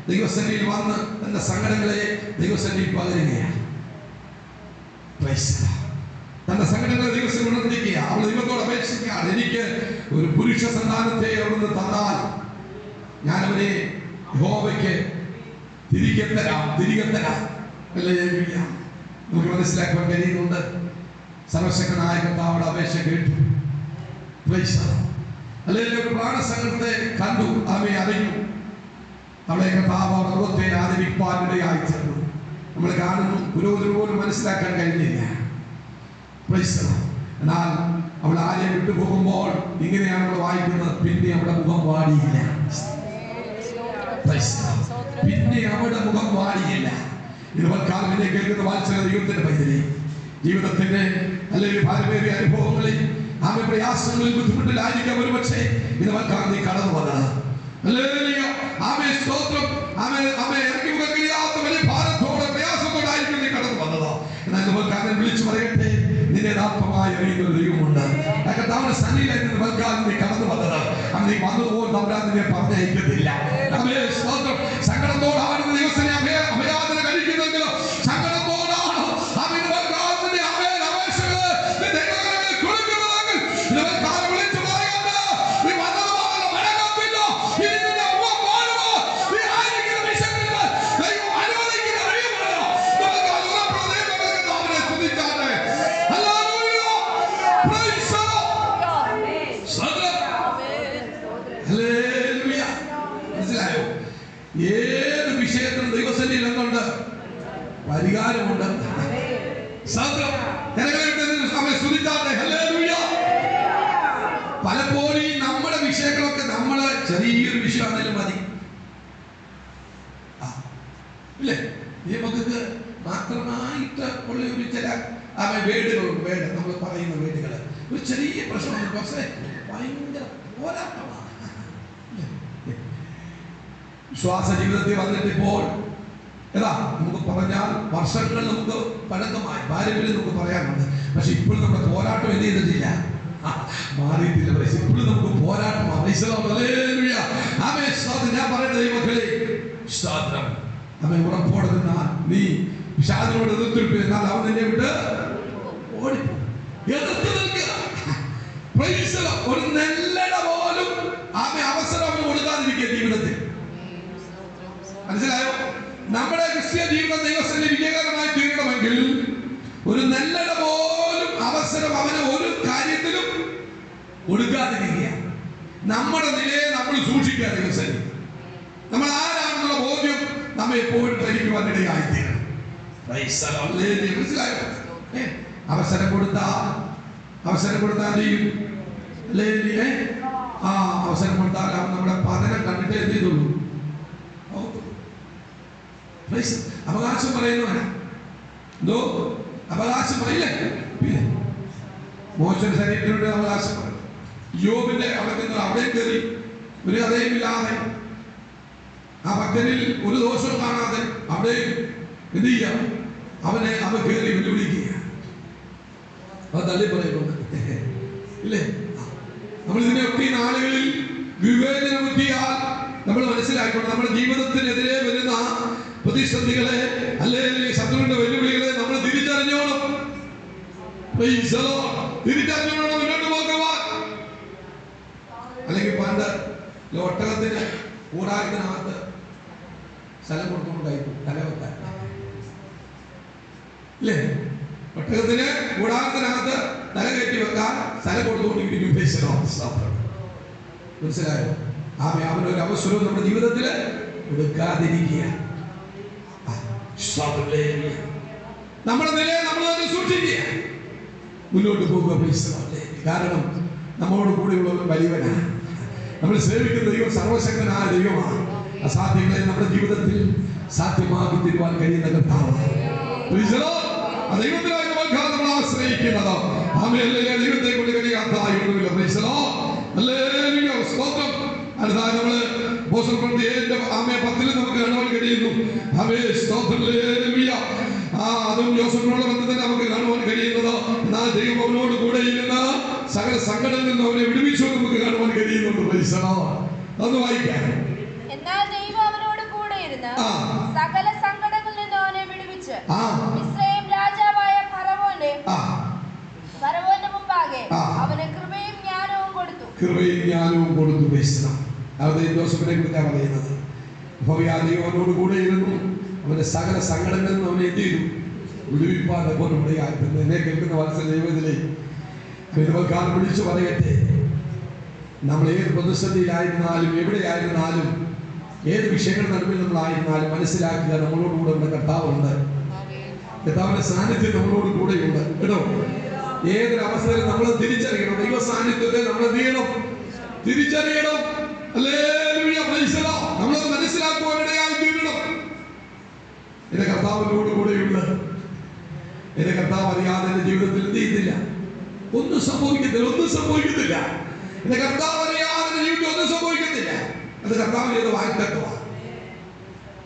ദൈവസന്നിധിയിൽ വന്ന് തന്റെ സങ്കടങ്ങളെ ദൈവസന്നിധിയിൽ പകരുകയാണ്. തന്റെ സങ്കടങ്ങളെ ദൈവസന്നിധിയിൽ ഉണർത്തിക്കുക. അവൾ ദൈവത്തോട് അപേക്ഷിക്കുകയാണ്, എനിക്ക് ഒരു പുരുഷ സന്താനത്തെ അവിടുന്ന് തന്നാൽ ഞാൻ അവരെ യഹോവയ്ക്ക് തിരികെ തരാം. നമുക്ക് മനസ്സിലാക്കാൻ കഴിയുന്നുണ്ട്. സർവശക്തനായ കർത്താവുടെ അപേക്ഷ കേട്ടു. അല്ലെങ്കിൽ ഒരു പ്രാണസംഘത്തെ കണ്ടു, അവയെ അറിഞ്ഞു. അവളെ കർത്താവ് മൃഗത്തെ ആദരിപ്പാനിടയായി തീർന്നു. നമ്മൾ കാണുന്നു, പുരോഹിതന് പോലും മനസ്സിലാക്കാൻ കഴിഞ്ഞില്ല. എന്നാൽ അവൾ ആരെയും വിട്ടുപോകുമ്പോൾ ഇങ്ങനെയാണ് നമ്മൾ വായിക്കുന്നത്, പിന്നെ അവളുടെ മുഖം വാടിയില്ല. പിന്നെ അവളുടെ മുഖം വാടിയില്ല. ഇതുവൽക്കാലം കേൾക്കുന്ന വാത്സല്യ ദൈവത്തിന്റെ പൈതലെ, ജീവിതത്തിന്റെ അല്ലെങ്കിൽ ഭാരമേറിയ അനുഭവങ്ങളിൽ പ്രയാസങ്ങളിൽ ബുദ്ധിമുട്ടിലായിരിക്കാം ഒരു പക്ഷേ ഇതുവൽക്കാലം നീ കടന്നു വന്നത്. ഇറക്കി മുഖം കഴിയാത്ത വലിയ ഭാരത്തോടെ പ്രയാസത്തോടായിരിക്കും നീ കടന്നു വന്നത്. എന്നാൽ നമുക്ക് വിളിച്ചു പറയട്ടെ, നിന്നെ യഥാർത്ഥമായി അറിയുന്ന ഒരു ദൈവമുണ്ട്. കർത്താവിന്റെ സന്നിധിയിലേക്ക് നീ കടന്നു വന്നത്, അന്ന് നീ വന്നതുപോലെ തമ്പുരാൻ നിന്നെ പറഞ്ഞയക്കത്തില്ല. സങ്കടത്തോടാണ് ദൈവത്തിനെ അഭയാചന കഴിക്കുന്നെങ്കിൽ, സങ്കടത്തോടാണ് ഏത് വിഷയത്തിനും ദൈവസന്നിധിയിൽ എന്തുണ്ട്? പരിഹാരമുണ്ട്. പലപ്പോഴും നമ്മുടെ വിഷയങ്ങളൊക്കെ നമ്മള് ചെറിയൊരു വിഷയമാണെങ്കിലും മതി, ഇല്ലേ? ഈ മക്കൾക്ക് മാത്രമായിട്ട് ഉള്ള ഒരു ചില വേടുകളുണ്ട്, വേട് നമ്മൾ പറയുന്ന വേടുകൾ, ഒരു ചെറിയ പ്രശ്നമാണ്, പക്ഷേ ഭയങ്കര പോരാട്ടമാണ്. വിശ്വാസ ജീവിതത്തിൽ വന്നിട്ട് ഇപ്പോൾ ഏതാ നമുക്ക് പറഞ്ഞാൽ വർഷങ്ങൾ നമുക്ക് പഴക്കമായി പാരമ്പര്യം നമുക്ക് പറയാനുണ്ട്. പക്ഷെ ഇപ്പോഴും നമ്മുടെ പോരാട്ടം എന്ത് ചെയ്തിട്ടില്ല, മാറിയിട്ടില്ല. പക്ഷെ ഇപ്പോഴും നമുക്ക് പോരാട്ടമാണ്. ഞാൻ പറയുന്നത് ദൈവമക്കളെ, അവൻ ഉറപ്പോടെ നിന്നാൽ നീ വിഷാദിനോട് എതിർത്തിരിപ്പിൽ എന്നാൽ അവൻ നിന്നെ വിട്ട് ഓടിപ്പോ. എതിർത്ത് നിൽക്കുക. ഒരു നെല്ലട പോലും അവസരം അവന് കൊടുക്കാതിരിക്കുക ജീവിതത്തിൽ. മനസ്സിലായോ? നമ്മുടെ ക്രിസ്ത്യ ജീവിതം ദൈവത്തിന് വിജയകരമായി തീരണമെങ്കിൽ ഒരു നെല്ലട പോലും അവസരം അവന് ഒരു കാര്യത്തിലും കൊടുക്കാതിരിക്കുക. നമ്മുടെ നിലയെ നമ്മൾ സൂക്ഷിക്കുക. ദൈവത്തിന് നമ്മൾ ആരാണെന്നുള്ള ബോധ്യം നമ്മെ എപ്പോഴും ധരിക്കുവാനിടയായിത്തീരണം. മനസ്സിലായോ? അവസരം കൊടുത്താൽ അവസരം കൊടുത്താൽ അവൻ നമ്മുടെ പതനം കണ്ടിട്ട് എന്ത് ചെയ്തുള്ളൂ? അവകാശം പറയുന്നവനാ. എന്തോ അവകാശം പറയില്ലേ? മോശയുടെ ശരീരത്തിനുണ്ട് അവകാശം. യോബിന്റെ അവിടെ കയറി ഒരു കഥയുമില്ലാതെ, ആ ഭക്തനിൽ ഒരു ദോഷവും കാണാതെ അവിടെ എന്ത് ചെയ്യാം? അവൻ കയറി വെല്ലുവിളിക്കുക. അത് തള്ളി പറയുന്നുണ്ട്, ഇല്ലേ? നമ്മൾ ഇതിനെയൊക്കെ ഈ നാളുകളിൽ വിവേചന ബുദ്ധിയാൽ നമ്മൾ മനസ്സിലാക്കണം. നമ്മുടെ ജീവിതത്തിനെതിരെ വരുന്ന പ്രതിസന്ധികളെ, അല്ലെങ്കിൽ ശത്രുവിന്റെ വെല്ലുവിളികളെ നമ്മൾ തിരിച്ചറിഞ്ഞോണം. തിരിച്ചറിഞ്ഞോണം മുന്നോട്ട് പോകുവാൻ. അല്ലെങ്കിൽ പണ്ട് ഒട്ടകത്തിന് കൂടാരത്തിനകത്ത് സ്ഥലം കൊടുത്തുകൊണ്ടായിരുന്നു തലവെക്കാൻ, ഇല്ലേ? ഒട്ടകത്തിന് കൂടാരത്തിനകത്ത് തല കയറ്റി വെക്കാൻ സ്ഥലം കൊടുത്തുകൊണ്ടിരിക്കും. മനസ്സിലായോ? അവനൊരു അവസരവും നമ്മുടെ ജീവിതത്തിൽ കൊടുക്കാതിരിക്കുക. നമ്മുടെ നിലയെ നമ്മൾ തന്നെ സൂക്ഷിക്കുക, മുന്നോട്ട് പോകുക. കാരണം നമ്മോട് കൂടെയുള്ളവൻ വലിയവനാണ്. നമ്മൾ സേവിക്കുന്ന ദൈവം സർവശക്തനായ ദൈവമാണ്. അസാധ്യങ്ങളെ നമ്മുടെ ജീവിതത്തിൽ സാധ്യമാക്കി തീരുവാൻ കഴിയുന്ന കർത്താവാണ്. ദൈവത്തിനായി നമ്മൾ ആശ്രയിക്കുന്നത്. ദൈവത്തെ കൊണ്ട് കഴിയാത്തതായി ഒന്നുമില്ല. അടുത്തായി നമ്മള് പത്തിൽ നമുക്ക് കാണുവാൻ കഴിയുന്നു. അതും യോസഫിനോട് ബന്ധത്തിൽ നമുക്ക് കാണുവാൻ കഴിയുന്നത്. എന്നാൽ ദൈവം അവനോട് കൂടെ ഇരുന്ന സകല സങ്കടങ്ങളിൽ നിന്ന് അവനെ വിടുവിച്ചു നമുക്ക് കാണുവാൻ കഴിയുന്നുണ്ട്. അത് വായിക്കാം. എന്നാൽ ദൈവം അവനോട് കൂടെ ഇരുന്ന് സകല സങ്കടങ്ങളിൽ നിന്ന് അവനെ വിടുവിച്ച് മിസ്രയീം രാജാവായ ഫറവോന്റെ മുമ്പാകെ അവന് കൃപയും ജ്ഞാനവും കൊടുത്തു. ജോസഫിനെ കുറിച്ചാണ് പറയുന്നത്. അവനോട് കൂടെ ഇരുന്നു, അവന്റെ സകല സങ്കടങ്ങളിൽ നിന്ന് അവനെ എന്ത് ചെയ്തു? വിടുവിപ്പാൻ ഇടയായിട്ടുണ്ട്. എന്നെ കേൾക്കുന്ന വാത്സല്യ ദൈവത്തിലെ വിളിച്ചു പറയട്ടെ, നമ്മൾ ഏത് പ്രതിസന്ധിയിലായിരുന്നാലും എവിടെയായിരുന്നാലും ഏത് വിഷയങ്ങളുടെ നടുവിൽ നമ്മളായിരുന്നാലും മനസ്സിലാക്കുക, നമ്മളോടുകൂടെ നമ്മുടെ കർത്താവുണ്ട്. കർത്താവിന്റെ സാന്നിധ്യം നമ്മളോട് കൂടെയുണ്ട് കേട്ടോ. ഏതൊരു അവസരം നമ്മൾ തിരിച്ചറിയണം. ദൈവ സാന്നിധ്യത്തെ നമ്മൾ തിരിച്ചറിയണം. നമ്മളത് മനസ്സിലാക്കുവാനിടയായി തീരണം. എന്റെ കർത്താവിനോട് കൂടെയുണ്ട്. എന്റെ കർത്താവ് അറിയാതെ എന്റെ ജീവിതത്തിൽ എന്ത് ചെയ്തില്ല? ഒന്നും സംഭവിക്കത്തില്ല. എന്റെ കർത്താവ് അറിയാതെ എന്റെ ജീവിതത്തിൽ ഒന്നും സംഭവിക്കത്തില്ല. അത് കർത്താവ് ചെയ്ത വാഗ്ദത്തമാണ്.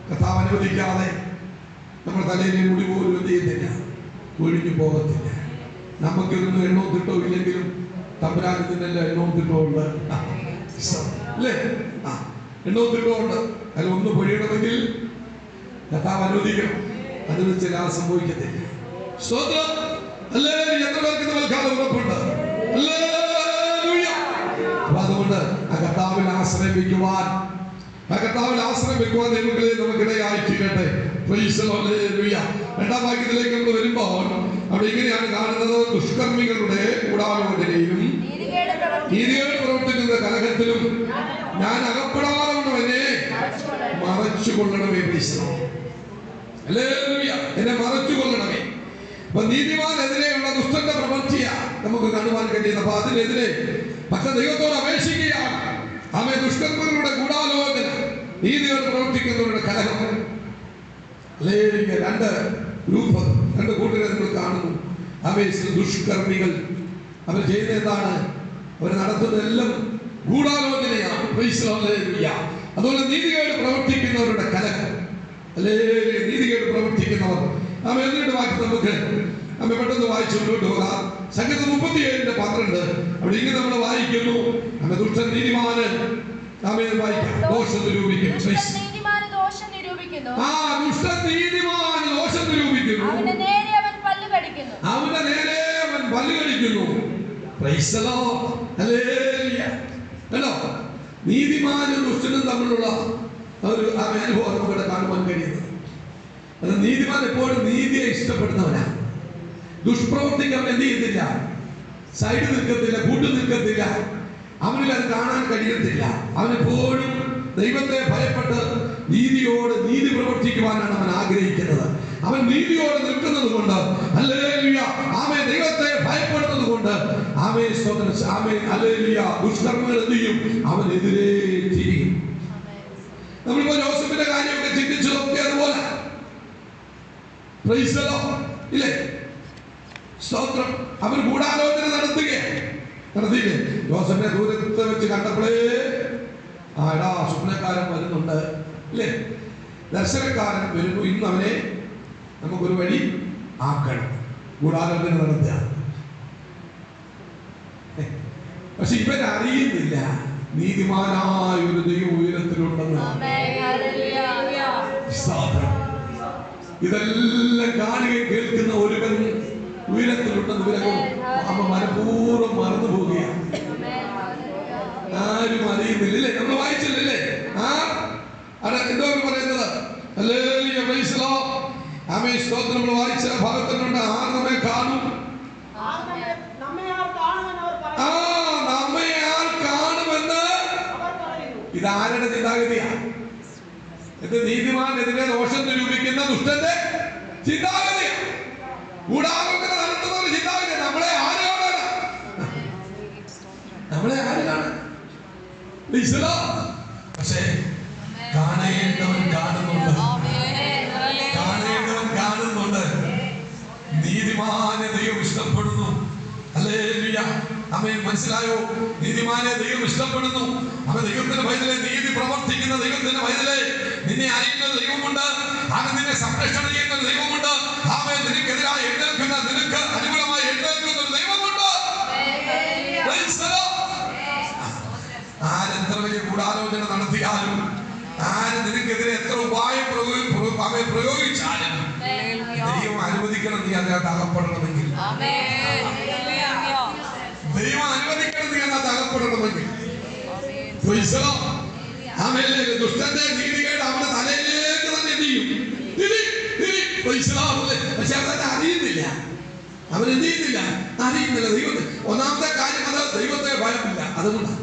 കർത്താവ് അനുവദിക്കാതെ നമ്മുടെ തലയിലെ മുടി പോലും എന്ത് ചെയ്യുന്നില്ല, ഒഴിഞ്ഞു പോകത്തില്ല. നമുക്കിതൊന്നും എണ്ണവും തിട്ടവും ഇല്ലെങ്കിലും തമ്പുരാനത്തിനെല്ലാം എണ്ണവും തിട്ടവും ഉണ്ട് അല്ലേ? എണ്ണവും തിട്ടവും ഉണ്ട്. അതിലൊന്ന് പൊഴിയണമെങ്കിൽ കർത്താവ് അനുവദിക്കണം. അത് വെച്ച് ആ സംഭവിക്കത്തില്ല. സ്തോത്രം. ഹല്ലേലൂയ. എത്ര പേർക്ക് നൽകാതെ ഉറപ്പുണ്ട്? ഹല്ലേലൂയ. അതുകൊണ്ട് ആ കർത്താവിൽ ആശ്രയം വെക്കുവാൻ ദൈവങ്ങളെ നമുക്കിടയായി തീരട്ടെ. രണ്ടാം വാക്യത്തിലേക്ക് നമ്മൾ വരുമ്പോൾ അവിടെ ഇങ്ങനെയാണ് കാണുന്നത്: ദുഷ്കർമ്മികളുടെ കൂടാലോചനയിലും നീതികേട് പ്രവർത്തിക്കുന്ന കലഹത്തിലും ഞാൻ അകപ്പെടാതെ എന്നെ മറച്ചുകൊള്ളണമേ. എന്നെ മറച്ചുകൊള്ളണമേ. അപ്പൊ നീതിമാനെതിരെയുള്ള ദുഷ്ടന്റെ പ്രവൃത്തിയാ നമുക്ക് കാണുവാൻ കഴിയുന്നത്. അപ്പൊ അതിനെതിരെ പക്ഷെ ദൈവത്തോട് അപേക്ഷിക്കുകയാണ്. ആമേ. ദുഷ്കർമ്മികളുടെ ഗൂഢാലോചന, നീതിയോട് പ്രവർത്തിക്കുന്നവരുടെ കലഹം. രണ്ട് കൂട്ടരെ നമ്മൾ കാണുന്നു. ആമേ. ദുഷ്കർമ്മികൾ അവർ ചെയ്യുന്ന എന്താണ്? അവർ നടത്തുന്നതെല്ലാം ഗൂഢാലോചനയാണ്. അതുപോലെ നീതികേട് പ്രവർത്തിക്കുന്നവരുടെ കലഹം. നീതികേട് പ്രവർത്തിക്കുന്നവർ. ആമേ. എന്നിട്ട് വാക്കി നമുക്ക് നമ്മെ പെട്ടെന്ന് വായിച്ചു മുന്നോട്ട് പോകാം. സംഗീതം 37:12 അവിടെ ഇങ്ങനെ നമ്മൾ വായിക്കുന്നു: നമ്മെ ദുഷ്ടൻ നീതിമാന് വായിക്കാം ദോഷം നിരൂപിക്കും. ദുഷ്ടൻ നീതിമാന് ദോഷം നിരൂപിക്കുന്നു. അവന്റെ നേരെ അവൻ പല്ല് കടിക്കുന്നു. നീതിമാനും ദുഷ്ടനും തമ്മിലുള്ള ഒരു അനുഭവം നമുക്കിവിടെ കാണുവാൻ കഴിയുന്നത്. അത് നീതിമാൻ എപ്പോഴും നീതിയെ ഇഷ്ടപ്പെടുന്നവനാണ്. ദുഷ്പ്രവർത്തിക്ക് അവൻ എന്ത് ചെയ്യത്തില്ല, സൈഡ് നിൽക്കത്തില്ല, കൂട്ടു നിൽക്കത്തില്ല. അവനിൽ അത് കാണാൻ കഴിയത്തില്ല. അവനെപ്പോഴും ദൈവത്തെ ഭയപ്പെട്ട് നീതി പ്രവർത്തിക്കുവാനാണ് അവൻ ആഗ്രഹിക്കുന്നത്. അവൻ നീതിയോട് നിൽക്കുന്നത് കൊണ്ട്, ഹല്ലേലൂയ, ആമേൻ, ദൈവത്തെ ഭയപ്പെടുന്നത് കൊണ്ട്, ആമേൻ, സ്തോത്രം, ആമേൻ, ഹല്ലേലൂയ, ദുഷ്കർമ്മങ്ങൾ എന്ത് ചെയ്യും? അവനെതിരെ തിരിയും. നമ്മളിപ്പോ ജോസഫിന്റെ കാര്യമൊക്കെ ചിന്തിച്ചു നോക്കി. അതുപോലെ ഇല്ലേ? സ്തോത്രം. അവർ ഗൂഢാലോചന നടത്തിയില്ലേ? ജോസഫിനെ ദൂരത്ത് വെച്ച് കണ്ടപ്പോഴേ സ്വപ്നക്കാരൻ വരുന്നുണ്ട്, ഇല്ലേ? ദർശനക്കാരൻ വരുന്നു. ഇന്ന് അവനെ നമുക്കൊരു വഴി ആക്കണം. ഗൂഢാലോചന നടത്തുക. പക്ഷെ ഇവൻ അറിയുന്നില്ല നീതിമാനായ ഒരു ദൈവം ഉയരത്തിലുണ്ടെന്ന്. ഇതെല്ലാം കാണുകയും കേൾക്കുന്ന ഒരുവൻ ഉയരത്തിലുണ്ടെന്ന് ഇവരൊക്കെ അമ്മ മനഃപൂർവ്വം മറന്നു പോവുകയാണ്. ആരും അറിയുന്നില്ലേ? നമ്മൾ വായിച്ചില്ലേ? എന്തോ പറയുന്നത്? നമ്മൾ വായിച്ച ഭാഗത്തിനുണ്ട്: ആർ നമ്മെ കാണും, നമ്മെ ആർ കാണുമെന്ന്. ഇതാരുടെ ചിന്താഗതിയാണ്? ഇത് നീതിമാനെതിരെ ദോഷം നിരൂപിക്കുന്ന ദുഷ്ടന്റെ ചിന്താഗതിയാണ്. ഗൂഢാലോചന നടത്തുന്ന ഒരു ചിന്താഗതി. നമ്മളെ ആര് കാണാൻ? പക്ഷേ കാണേണ്ടവൻ കാണുന്നുണ്ട്. നീതിമാനെ ദൈവം ഇഷ്ടപ്പെടുന്നു. ഹല്ലേലൂയ. ആമേൻ. മനസ്സിലായോ? നീതിമാനെ ദൈവം ഇഷ്ടപ്പെടുന്നു. അവൻ ദൈവത്തിന്റെ പൈതലെ, നീതി പ്രവർത്തിക്കുന്ന ദൈവത്തിന്റെ പൈതലെ, നിന്നെ അറിയുന്ന ദൈവമുണ്ട്. അവൻ നിന്നെ സംരക്ഷണം ചെയ്യുന്ന ദൈവമുണ്ട്. അവൻ നിനക്കെതിരായി എഴുന്നേൽക്കുന്ന, നിനക്ക് അനുകൂലമായി എഴുന്നേൽക്കുന്ന ഒരു ദൈവമുണ്ട്. ആരെത്ര വലിയ ഗൂഢാലോചന നടത്തിയാലും, ആര് നിനക്കെതിരെ എത്ര ഉപായം പ്രയോഗിച്ചാലും, ദൈവം അനുവദിക്കണം നീ അതിനകത്ത് അകപ്പെടണമെങ്കിൽ. ദൈവം അനുവദിക്കണം നീ അതിനകത്ത് അകപ്പെടണമെങ്കിൽ. ദുഷ്ടന്റെ നീതികേട് അവന്റെ തലയിലേക്ക് തന്നെ ചെയ്യും. പക്ഷെ അവനെ അറിയുന്നില്ല. അവനെന്ത് ചെയ്യുന്നില്ല? അറിയുന്നില്ല. ദൈവത്തെ ഒന്നാമത്തെ കാര്യം അത് ദൈവത്തെ ഭയമില്ല. അതുകൊണ്ടാണ്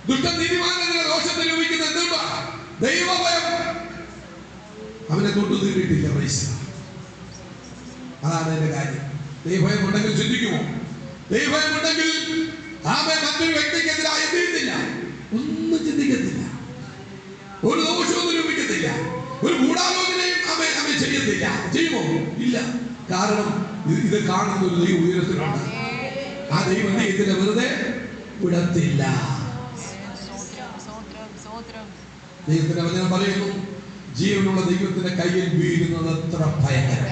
ദുഷ്ടൻ നീതിമാനെതിരെ ദോഷം നിരൂപിക്കുന്ന. എന്തുകൊണ്ടാ? ദൈവഭയം അവനെ തൊട്ടു തീണ്ടിട്ടില്ല. അതാണ് എന്റെ കാര്യം. ദൈവഭയം ഉണ്ടെങ്കിൽ ചിന്തിക്കുമോ? ദൈവഭയം ഉണ്ടെങ്കിൽ മറ്റൊരു വ്യക്തിക്കെതിരായി എന്ത് ചെയ്യുന്നില്ല? ഒന്നും ചിന്തിക്കത്തില്ല. ഒരു ദോഷവും നിരൂപിക്കത്തില്ല. ഒരു ഗൂഢാലോചനയും അവൻ ചെയ്യത്തില്ല. ചെയ്യുമോ? ഇല്ല. കാരണം ഇത് കാണുന്ന ഒരു ദൈവം ഉയരത്തിലുണ്ട്. ആ ദൈവം ഇതിനെ വെറുതെ വിടത്തില്ല. ദൈവത്തിന്റെ വചനം പറയുന്നു, ജീവനുള്ള ദൈവത്തിന്റെ കയ്യിൽ വീഴുന്നത് എത്ര ഭയങ്കരം.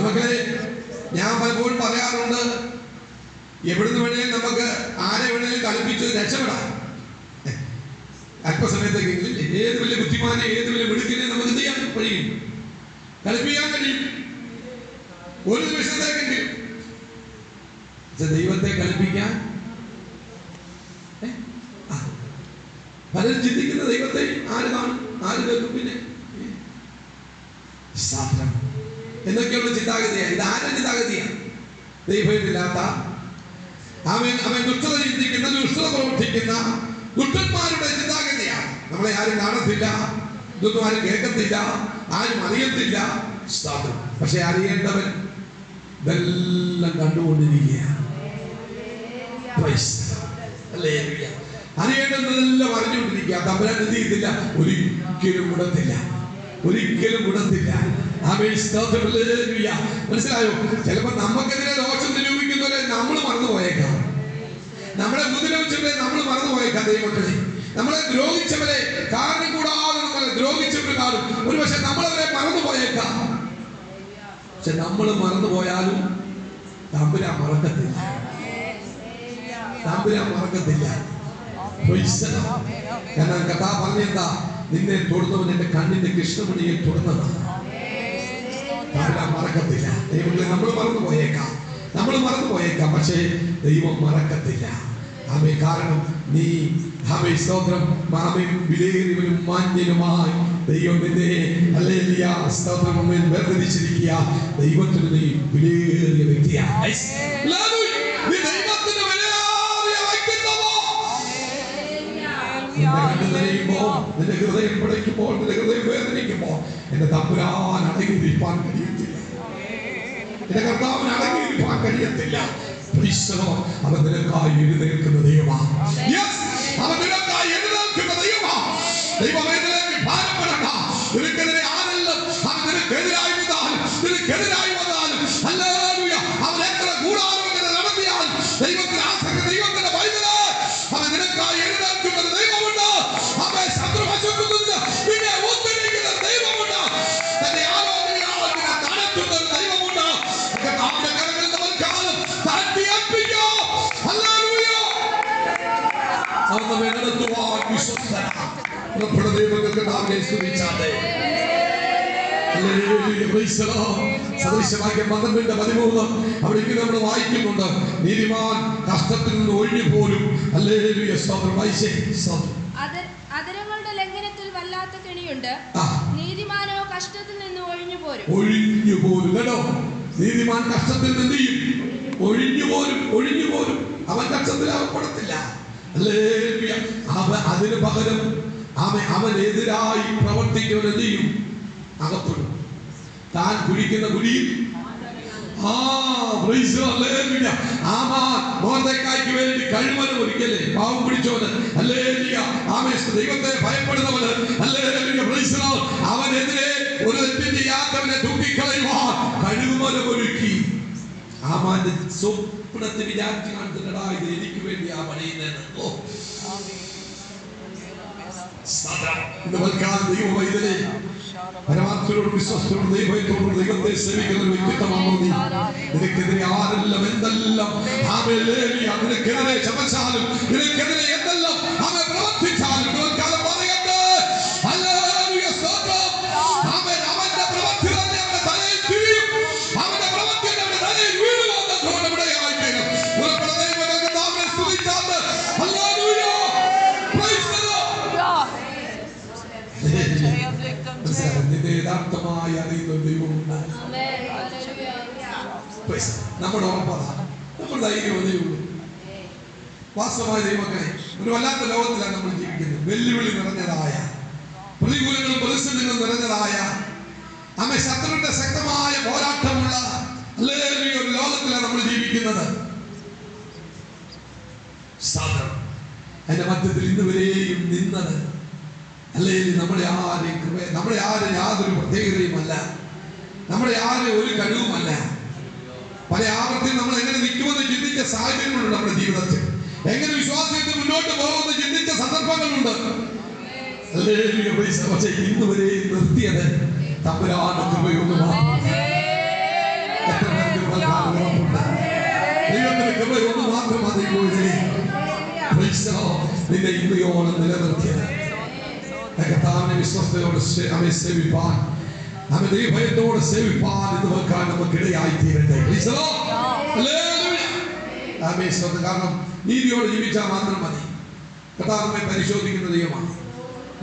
മക്കളെ, ഞാൻ പലപ്പോഴും പറയാറുണ്ട്, എവിടുന്ന് വേണേലും നമുക്ക് ആരെ വേണേലും കളിപ്പിച്ച് രക്ഷപ്പെടാം. അല്പസമയത്തേക്കെങ്കിലും ഏത് വലിയ ബുദ്ധിമാനെ, ഏത് വലിയ മിടുക്കിനെ നമുക്ക് എന്ത് ചെയ്യാൻ കഴിയും? കളിപ്പിക്കാൻ കഴിയും, ഒരു നിമിഷത്തേക്കെങ്കിലും. ദൈവത്തെ കളിപ്പിക്കാൻ പലരും ചിന്തിക്കുന്ന ദൈവത്തെ ആര് കാണും, ആര് കേൾക്കും? പിന്നെ എന്നൊക്കെയുള്ള ചിന്താഗതിയാണ്. ഇത് ആരുടെ ചിന്താഗതിയാണ്? ദൈവമില്ലാത്ത, അവൻ ദുഷ്ടത ചിന്തിക്കുന്ന, ദുഷ്ടത പ്രവർത്തിക്കുന്ന ദുഷ്ടന്മാരുടെ ചിന്താഗതിയാണ്. നമ്മളെ ആരും കാണത്തില്ല, ഇതൊന്നും ആരും കേൾക്കത്തില്ല, ആരും അറിയത്തില്ല. പക്ഷെ അറിയേണ്ടവൻ ഇതെല്ലാം കണ്ടുകൊണ്ടിരിക്കുകയാണ്. അറിയേണ്ടതെല്ലാം അറിഞ്ഞുകൊണ്ടിരിക്കുക. തമ്പുരാൻ എന്ത് ചെയ്തില്ല? ഒരിക്കലും വിടത്തില്ല, ഒരിക്കലും വിടത്തില്ല. മനസ്സിലായോ? ചിലപ്പോ നമുക്കെതിരെ ദോഷം നിരൂപിക്കുന്നവരെ നമ്മൾ മറന്നുപോയേക്കാം, നമ്മളെ ഉപദ്രവിച്ചവരെ നമ്മൾ മറന്നുപോയേക്കാം. ദൈവമക്കളെ, നമ്മളെ ദ്രോഹിച്ചവരെ കാരണം കൂടാതെ നമ്മളെ ദ്രോഹിച്ചവരെ കാണും. ഒരു പക്ഷെ നമ്മളവരെ മറന്നുപോയേക്കാം. പക്ഷെ നമ്മൾ മറന്നുപോയാലും തമ്പുരാൻ മറക്കത്തില്ല, തമ്പുരാൻ മറക്കത്തില്ല. കാരണം കഥാ പറഞ്ഞെന്താ? നിന്നെ തൊടുന്നവൻ എന്റെ കണ്ണിന്റെ കൃഷ്ണമണിയെ തൊടുന്നതാണ്. തമ്പുരാൻ മറക്കത്തില്ല. ദൈവങ്ങളെ, നമ്മൾ മറന്നുപോയേക്കാം, നമ്മൾ മറന്നുപോയേക്കാം, പക്ഷേ ദൈവം മറക്കത്തില്ല. ആമേ. കാരണം നീ സ്തോത്രം വിലയേറിയവനും മാന്യനുമായി ദൈവം നിന്നെ സ്തോത്രം വേർതിരിച്ചിരിക്കുക. ദൈവത്തിന് നീ വിലയേറിയ വ്യക്തിയാണ്. നിന്റെ ഹൃദയം പിടയ്ക്കുമ്പോൾ, നിന്റെ ഹൃദയം വേദനിക്കുമ്പോൾ എന്റെ തമ്പുരാൻ അടങ്ങിയിരിക്കാൻ കഴിയത്തില്ല, എന്റെ കർത്താവിന് അടങ്ങിയിരിക്കാൻ കഴിയത്തില്ല. അവൻ നിനക്കായി എഴുന്നേൽക്കുന്ന ദൈവമാണ്. അവൻ നിനക്കായി എഴുന്നേൽക്കുന്ന ദൈവമാണ്. ദൈവവേദനയ്ക്ക് ഭാരപ്പെടണ്ട. നിനക്കെതിരെ ആരെല്ലാം നിനക്കെതിരായി വന്നാലും, നിനക്കെതിരായി വന്നാലും, ഹല്ലേലൂയ, അവൻ എത്ര ഗൂഢാലോചന നടത്തിയാൽ ദൈവത്തിന് ആസക്തി, ദൈവത്തിന്റെ പൈതലേ, അവൻ നിനക്കായി എഴുന്നേൽക്കുന്ന ദൈവമുണ്ട്. അവൻ ശത്രുവശത്തുനിന്ന് നിന്നെ ഉദ്ധരിക്കുന്ന ദൈവമുണ്ട്. തന്റെ ആലോചനയാൽ നിന്നെ നടത്തുന്ന ഒരു ദൈവമുണ്ട്. അവന്റെ കരങ്ങളിൽ നമുക്കാലും താഴ്ത്തിയേൽപ്പിക്കോ. ഹല്ലേലൂയ. അവൻ നമ്മെ നടത്തുവാൻ വിശ്വസ്തനാണ്. നമ്മുടെ ദൈവങ്ങൾക്ക് നാമേ സ്തുതിച്ചാട്ടെ. സദൃശവാക്യം 12:13 അവിടെ ഇങ്ങനെ നമ്മൾ വായിക്കുന്നുണ്ട്. നീതിമാൻ കഷ്ടത്തിൽ നിന്ന് ഒഴിഞ്ഞു പോലും. ഹല്ലേലൂയ. സ്തോത്രം. അതരങ്ങളുടെ ലംഘനത്തിൽ വല്ലാത്ത കെണിയുണ്ട്, നീതിമാനോ കഷ്ടത്തിൽ നിന്ന് ഒഴിഞ്ഞു പോരും. ഒഴിഞ്ഞു പോരും. കേട്ടോ, നീതിമാൻ കഷ്ടത്തിൽ നിന്ന് ഒഴിഞ്ഞു പോരും, ഒഴിഞ്ഞു പോരും. അവൻ കഷ്ടത്തിൽ അകപ്പെടത്തില്ല. ഹല്ലേലൂയ. അതിന് പകരം അവനെതിരായി പ്രവർത്തിക്കുന്നവൻ എന്ത് ചെയ്യും? അകപ്പെടും. താൻ കുഴിക്കുന്ന കുഴിയിൽ മോർദെഖായിക്ക് വേണ്ടി കഴിവനും ഒരിക്കലേ പാവം പിടിച്ചോന്. ഹല്ലേലൂയ. ദൈവത്തെ ഭയപ്പെടുന്നവന് അവനെതിരെ ഒരു തെറ്റും ചെയ്യാത്തവനെ തൂക്കിക്കളയുവാൻ കഴിവുമരം ഒരുക്കി. ആമാന്റെ സ്വപ്നത്തിൽ വിചാരിച്ചു കാണിച്ചിട്ടാ, ഇത് എനിക്ക് വേണ്ടി ആ പണിയുന്നത്. പരമാത്മയോട് വിശ്വസ്തയോട് ദൈവത്തോട് ദൈവത്തെ സേവിക്കുന്ന ഒരു വ്യക്തിത്വമാണോ നീ? നിനക്കെതിരെ ആരെല്ലാം എന്തെല്ലാം നിനക്കെതിരെ ചമച്ചാലും, നിനക്കെതിരെ എന്തെല്ലാം പ്രവർത്തിച്ചാലും പറയട്ടെ, അവന്റെ പ്രവൃത്തി തന്നെ അവന്റെ തലയിൽ തിരിയും, അവന്റെ പ്രവൃത്തി അവന്റെ തലയിൽ വീഴുവാൻ ഇവിടെയായിത്തീരും. യഥാർത്ഥമായി അറിയുന്ന ദൈവമുണ്ട്. നമ്മുടെ ഉറപ്പതാണ്, നമ്മുടെ ധൈര്യം അതേ ഉള്ളൂ. വാസ്തവമായ ദൈവമക്കളെ, ഒരു വല്ലാത്ത ലോകത്തിലാണ് നമ്മൾ ജീവിക്കുന്നത്. വെല്ലുവിളി നിറഞ്ഞതായ, പ്രതികൂലങ്ങളും പ്രതിസന്ധികളും നിറഞ്ഞതായ, ശത്രുവിന്റെ ശക്തമായ പോരാട്ടമുള്ള ഒരു ലോകത്തിലാണ് നമ്മൾ ജീവിക്കുന്നത്. അതിന്റെ മധ്യത്തിൽ ഇന്നുവരെയും നിന്നത് നമ്മളെ ആരും യാതൊരു പ്രത്യേകതയുമല്ല, നമ്മളെ ആരും ഒരു കഴിവുമല്ല. പല ആവർത്തിയും നമ്മൾ എങ്ങനെ നിൽക്കുമെന്ന് ചിന്തിച്ച സാഹചര്യങ്ങളുണ്ട് നമ്മുടെ ജീവിതത്തിൽ. എങ്ങനെ വിശ്വാസത്തിൽ മുന്നോട്ട് പോകുമെന്ന് ചിന്തിച്ച സന്ദർഭങ്ങളുണ്ട്. ഇന്നുവരെ നിർത്തിയത് തമ്പുരാന്റെ കൃപയൊന്നുമാണ്. കൃപ ഒന്ന് മാത്രം മതി പോയതിനെ നിന്നെ ഇന്നയോളം നിലനിർത്തിയത്. കർത്താവിനെ വിശ്വസ്തയോടെ സേവിപ്പാൻ, നമ്മെ ദൈവഭയത്തോടെ സേവിപ്പാൻ ഇന്ന് വെക്കാൻ നമുക്കിടയായി തീരട്ടെ. കാരണം നീതിയോടെ ജീവിച്ചാൽ മാത്രം മതി. കർത്താവ് നമ്മെ പരിശോധിക്കുന്ന ദൈവമാണ്.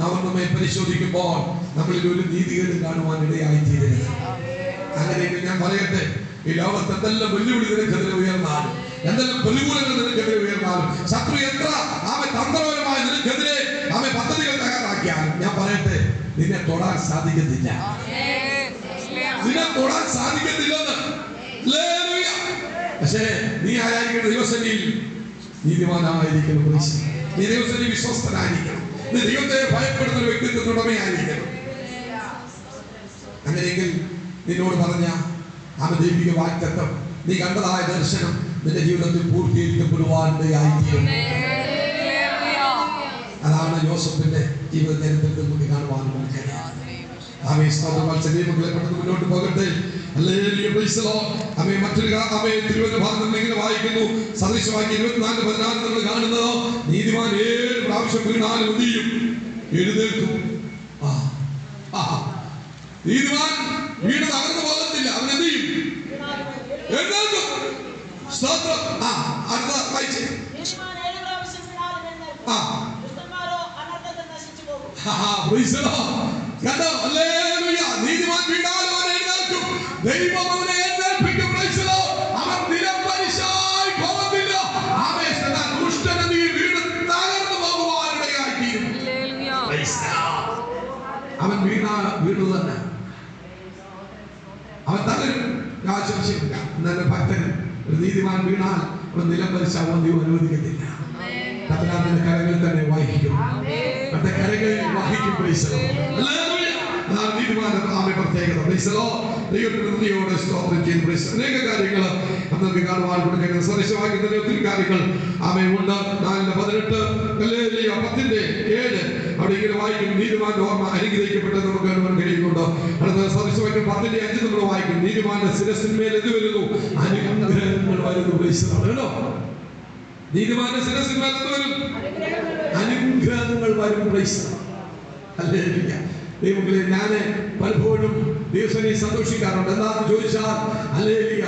അവൻ നമ്മെ പരിശോധിക്കുമ്പോൾ നമ്മളിൽ ഒരു നീതികേട് കാണുവാൻ ഇടയായി തീരരുത്. അങ്ങനെയെങ്കിൽ ഞാൻ പറയട്ടെ, ഈ ലോകത്ത് എന്തെല്ലാം വെല്ലുവിളി നിനക്കെതിരെ ഉയർന്നാലും, എന്തെല്ലാം പ്രതികൂലങ്ങൾ നിനക്കെതിരെ ഉയർന്നാലും, ശത്രു എത്ര തന്ത്രപരമായി നിനക്കെതിരെ പദ്ധതികൾ തയ്യാറാക്കിയാലും, ഞാൻ പറയട്ടെ, നിന്നെ തൊടാൻ സാധിക്കത്തില്ല. നിന്നെ തൊടാൻ സാധിക്കത്തില്ലെന്ന്. പക്ഷേ നീ ആരായിരിക്കണം? ദൈവസന്നിധിയിൽ നീതിമാനായിരിക്കണം. നീ ദൈവസന്നിധിയിൽ വിശ്വസ്തനായിരിക്കണം. നീ ദൈവത്തെ ഭയപ്പെടുന്ന ഒരു വ്യക്തിത്വമുടമയായിരിക്കണം. അങ്ങനെയെങ്കിൽ നിന്നോട് പറഞ്ഞ ദൈവിക വാഗ്ദത്തം, നീ കണ്ടതായ ദർശനം നിന്റെ ജീവിതത്തിൽ പൂർത്തീകരിക്കപ്പെടുവാനിടയായിത്തീരും. അതാണ് യോസഫിന്റെ ജീവിത ചരിത്രത്തിൽ നമുക്ക് കാണുവാൻ കഴിയും. മുന്നോട്ട് പോകട്ടെ. മറ്റൊരു ഭാഗം ഇങ്ങനെ വായിക്കുന്നു. സദൃശവാക്യം 24:14 നമ്മൾ കാണുന്നത്, നീതിമാൻ 7 പ്രാവശ്യം വീണാലും എന്ത് ചെയ്യും? എഴുന്നേൽക്കും. നീതിമാൻ വീട് തകർന്നു പോകത്തില്ല, അവൻ എന്ത് ചെയ്യും? എഴുന്നേൽക്കും. സ്തോത്രം. അടുത്ത വായിച്ചേ. നീതിമാൻ വീണാലും അവൻ എഴുന്നേൽക്കും. ദൈവം അവനെ എഴുന്നേൽപ്പിക്കും. അവൻ നിലംപരിശായി പോകത്തില്ല. ദുഷ്ടനെ നീ വീട് തകർന്നു പോകുവാനിടയായിത്തീരും. അവൻ വീണു തന്നെ, അവൻ തകരും. ആശംസയില്ല. എന്നാലും ഭക്തൻ ഒരു നീതിമാൻ വീണാൽ അവൻ നിലംപരിശാവാൻ ദൈവം അനുവദിക്കത്തില്ല. കരങ്ങളിൽ തന്നെ വഹിക്കും. അവന്റെ കരകളിൽ വഹിക്കും. പ്രത്യേകത. ദൈവത്തിന്റെ സ്തോത്രം ചെയ്യും. അനേക കാര്യങ്ങൾ നമുക്ക് കാണുവാൻ കൊടുക്കുന്നത്. സദൃശവാക്യത്തിന്റെ ഒത്തിരി കാര്യങ്ങൾ ഉണ്ട്. 4:18 അവിടെ ഇങ്ങനെ വായിക്കും. നീതിമാന്റെ ഓർമ്മ അനുഗ്രഹിക്കപ്പെട്ടത് നമുക്ക് കാണുവാൻ കഴിയുന്നുണ്ട്. അടുത്ത സദൃശവാക്യം 10:5 നമ്മൾ വായിക്കും. നീതിമാന്റെ ശിരസിന്മേൽ എന്ത് വരുന്നു? അനുഗ്രഹങ്ങൾ വരുന്നു. കേട്ടോ, നീതിമാന്റെ ശിരസിന്മേൽ എന്ത് വരും? അനുഗ്രഹങ്ങൾ വരും. ഹല്ലേലൂയ. ദൈവങ്ങളെ, ഞാൻ പലപ്പോഴും ദിവസനെ സന്തോഷിക്കാറുണ്ട്. എന്താണെന്ന് ചോദിച്ചാൽ, ഹല്ലേലൂയ,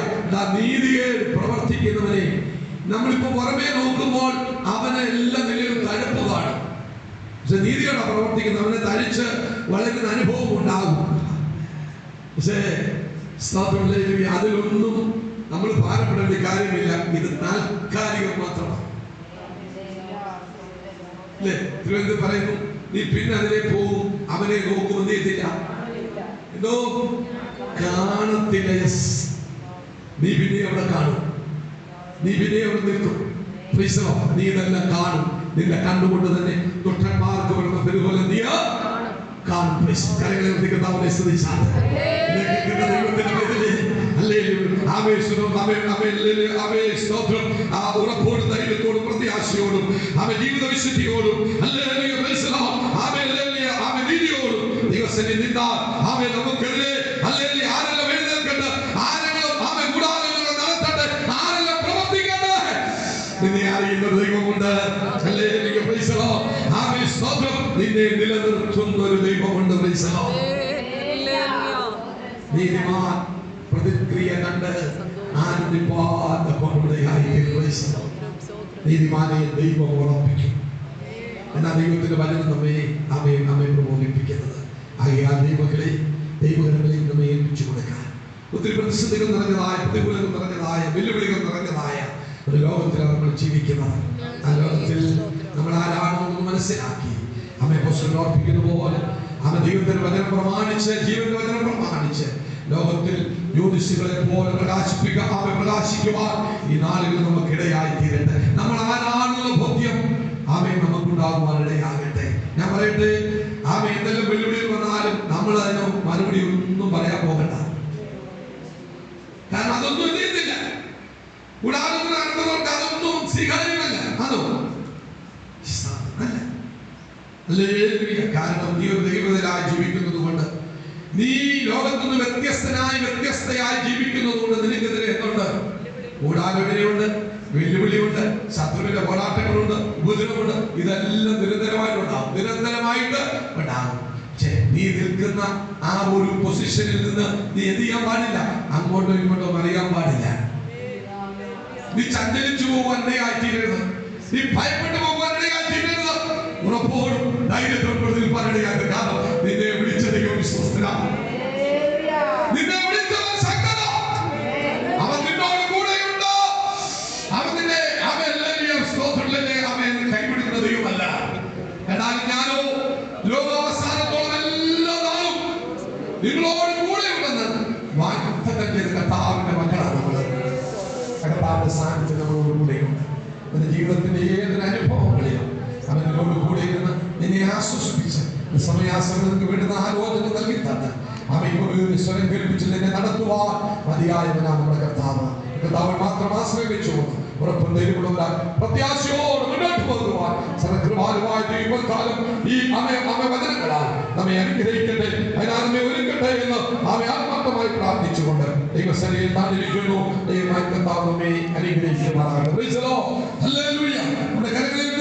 നീതിയെ പ്രവർത്തിക്കുന്നവനെ നമ്മളിപ്പോ പുറമേ നോക്കുമ്പോൾ അവനെ എല്ലാ നിലയിലും തഴപ്പ് കാണും. പക്ഷെ നീതിയോടെ പ്രവർത്തിക്കുന്നവനെ തഴിച്ച് വളരുന്ന അനുഭവം ഉണ്ടാകും. പക്ഷേ അതിലൊന്നും നമ്മൾ ഭാരപ്പെടേണ്ട കാര്യമില്ല. ഇത് താൽക്കാലികം മാത്രമാണ്. അല്ലേ? തിരുവനന്തപുരം പറയുന്നു, നീ പിന്നെ അതിലെ പോവും, അവനെ നോക്കുമെന്ന് ചെയ്തില്ല, എന്തോ കാണത്തില്ല. നീ പിന്നെ അവിടെ കാണും, നീ പിന്നെ അവിടെ നിൽക്കും. നീ ഇതെല്ലാം കാണും. നിന്റെ കണ്ടുകൊണ്ട് തന്നെ ദുഷ്ടന്മാർക്ക് വരുന്ന പെരുപോലെ നീ കാണും. കരകളെ കർത്താവിനെ സ്തുതിച്ചാൽ ഉറപ്പോടും ധൈര്യത്തോടും പ്രത്യാശയോടും ജീവിത വിശുദ്ധിയോടും നീതിയോടും ദൈവസന്നിധിയിൽ നിന്നാൽ നമുക്കെതിരെ ആരെല്ലാം എഴുന്നേൽക്കട്ടെ, ആരെങ്കിലും ഗൂഢാലോചന നടത്തട്ടെ, ആരെല്ലാം പ്രവർത്തിക്കട്ടെ, നിന്നെ അറിയുന്ന ദൈവമുണ്ട്. നിന്നെ നിലനിർത്തുന്ന ഒരു ദൈവമുണ്ട്. നീതിമാൻ പ്രതിക്രിയ കണ്ട് നീതിമാനെ ദൈവം ഉറപ്പിക്കും. എന്നാൽ ദൈവത്തിന്റെ വചനം നമ്മെ പ്രബോധിപ്പിക്കുന്നത്. ആകയാൽ ദൈവങ്ങളെ ദൈവകരങ്ങളെ നമ്മെ ഏൽപ്പിച്ചു കൊടുക്കാൻ ഒത്തിരി പ്രതിസന്ധികൾ നിറഞ്ഞതായ, പ്രതികൂലങ്ങൾ നിറഞ്ഞതായ, വെല്ലുവിളികൾ നിറഞ്ഞതായ ഒരു ലോകത്തിലാണ് നമ്മൾ ജീവിക്കുന്നത്. ആ ലോകത്തിൽ നമ്മൾ ആരാണെന്ന് മനസ്സിലാക്കി ഓർപ്പിക്കുന്ന പോലെ ദൈവത്തിന്റെ വചനം പ്രമാണിച്ച്, ജീവന്റെ വചനം പ്രമാണിച്ച് ലോകത്തിൽ ജ്യോതിഷികളെ പോലെ പ്രകാശിക്കുവാൻ ഈ നാളുകൾ നമുക്കിടയായി തീരട്ടെ. നമ്മൾ ആരാണെന്നുള്ള ബോധ്യം നമുക്കുണ്ടാകുവാൻ ഇടയാകട്ടെ. ഞാൻ പറയട്ടെ, എന്തെല്ലാം വെല്ലുവിളികൾ വന്നാലും നമ്മൾ അതിന് മറുപടി ഒന്നും പറയാൻ പോകണ്ട. കാരണം അതൊന്നും ചെയ്യുന്നില്ല. കൂടാതെ അതൊന്നും സ്വീകാര്യമല്ല. അതോ കാരണം നീ ഒരു ദൈവത്തിലായി ജീവിക്കുന്നത് കൊണ്ട്, നീ ലോകത്തു നിന്ന് വ്യത്യസ്തയായി ജീവിക്കുന്നത് കൊണ്ട് നിനക്കെതിരെ എന്തുണ്ട്? ഗൂഢാലോചനയുണ്ട്, വെല്ലുവിളിയുണ്ട്, ശത്രുവിന്റെ പോരാട്ടങ്ങളുണ്ട്, ഉപദ്രവമുണ്ട്. ഇതെല്ലാം നിരന്തരമായിട്ടുണ്ടാവും, നിരന്തരമായിട്ട് ഉണ്ടാവും. പക്ഷേ നീ നിൽക്കുന്ന ആ ഒരു പൊസിഷനിൽ നിന്ന് നീ എന്ത് ചെയ്യാൻ പാടില്ല? അങ്ങോട്ടോ ഇങ്ങോട്ടോ അറിയാൻ പാടില്ല. നീ ചഞ്ചലിച്ചു പോകാൻ ഇടയായിത്തീരരുത്. നീ ഭയപ്പെട്ടു പോകാൻ ഇടയായിത്തീരരുത്. ഉറപ്പോടും ധൈര്യത്തോടും നിൽപ്പാൻ ഇടയായിട്ട്. കാരണം നിന്നെ വിളിച്ച ദൈവം വിശ്വസ്തനാണ്. നിന്നെ വിളിച്ചവൻ ശക്തനാണ്. അവൻ നിന്നോട് കൂടെയുണ്ട്. അവൻ നിന്നെ അവൻ കൈവിടുന്ന ദൈവമല്ല. എന്നാൽ ഞാനോ ലോകാവസാനത്തോളം എല്ലാ നാളും നിങ്ങളോട് കൂടെയുണ്ടെന്ന് വാഗ്ദത്തം ചെയ്ത കർത്താവിന്റെ മക്കളാണ് നമ്മൾ. കർത്താവിന്റെ സാന്നിധ്യം നമ്മളോട് കൂടെയുണ്ട്. നിന്റെ ജീവിതത്തിന്റെ ഏതൊരു അനുഭവങ്ങളിലും അവൻ നിന്നോട് കൂടെയിരുന്ന് നിന്നെ ആശ്വസിപ്പിച്ച് സമയാസങ്ങൾക്ക് വേണ്ടുന്ന ആലോചന നൽകി തന്ന് അവൻ ഒരു സ്വരം കേൾപ്പിച്ച് നിന്നെ നടത്തുവാൻ മതിയായവനാണ് നമ്മുടെ കർത്താവ്. കർത്താവിൽ മാത്രം ആശ്രയിച്ചുകൊണ്ട് ഉറപ്പും ധൈര്യമുള്ള പ്രത്യാശയോട് മുന്നോട്ട് പോകുവാൻ സർവകൃപാലുവായ ദൈവകാലം ഈ വചനങ്ങളാൽ നമ്മെ അനുഗ്രഹിക്കട്ടെ, അതിനാ ഒരുക്കട്ടെ എന്ന് അവയെ ആത്മാർത്ഥമായി പ്രാർത്ഥിച്ചുകൊണ്ട് ദൈവസന്നിധിയിൽ താണ്ടിരിക്കുന്നു. ദൈവമായ കർത്താവ് നമ്മെ അനുഗ്രഹിക്കുമാറാകട്ടെ. ഹല്ലേലൂയ. നമ്മുടെ കരങ്ങളിൽ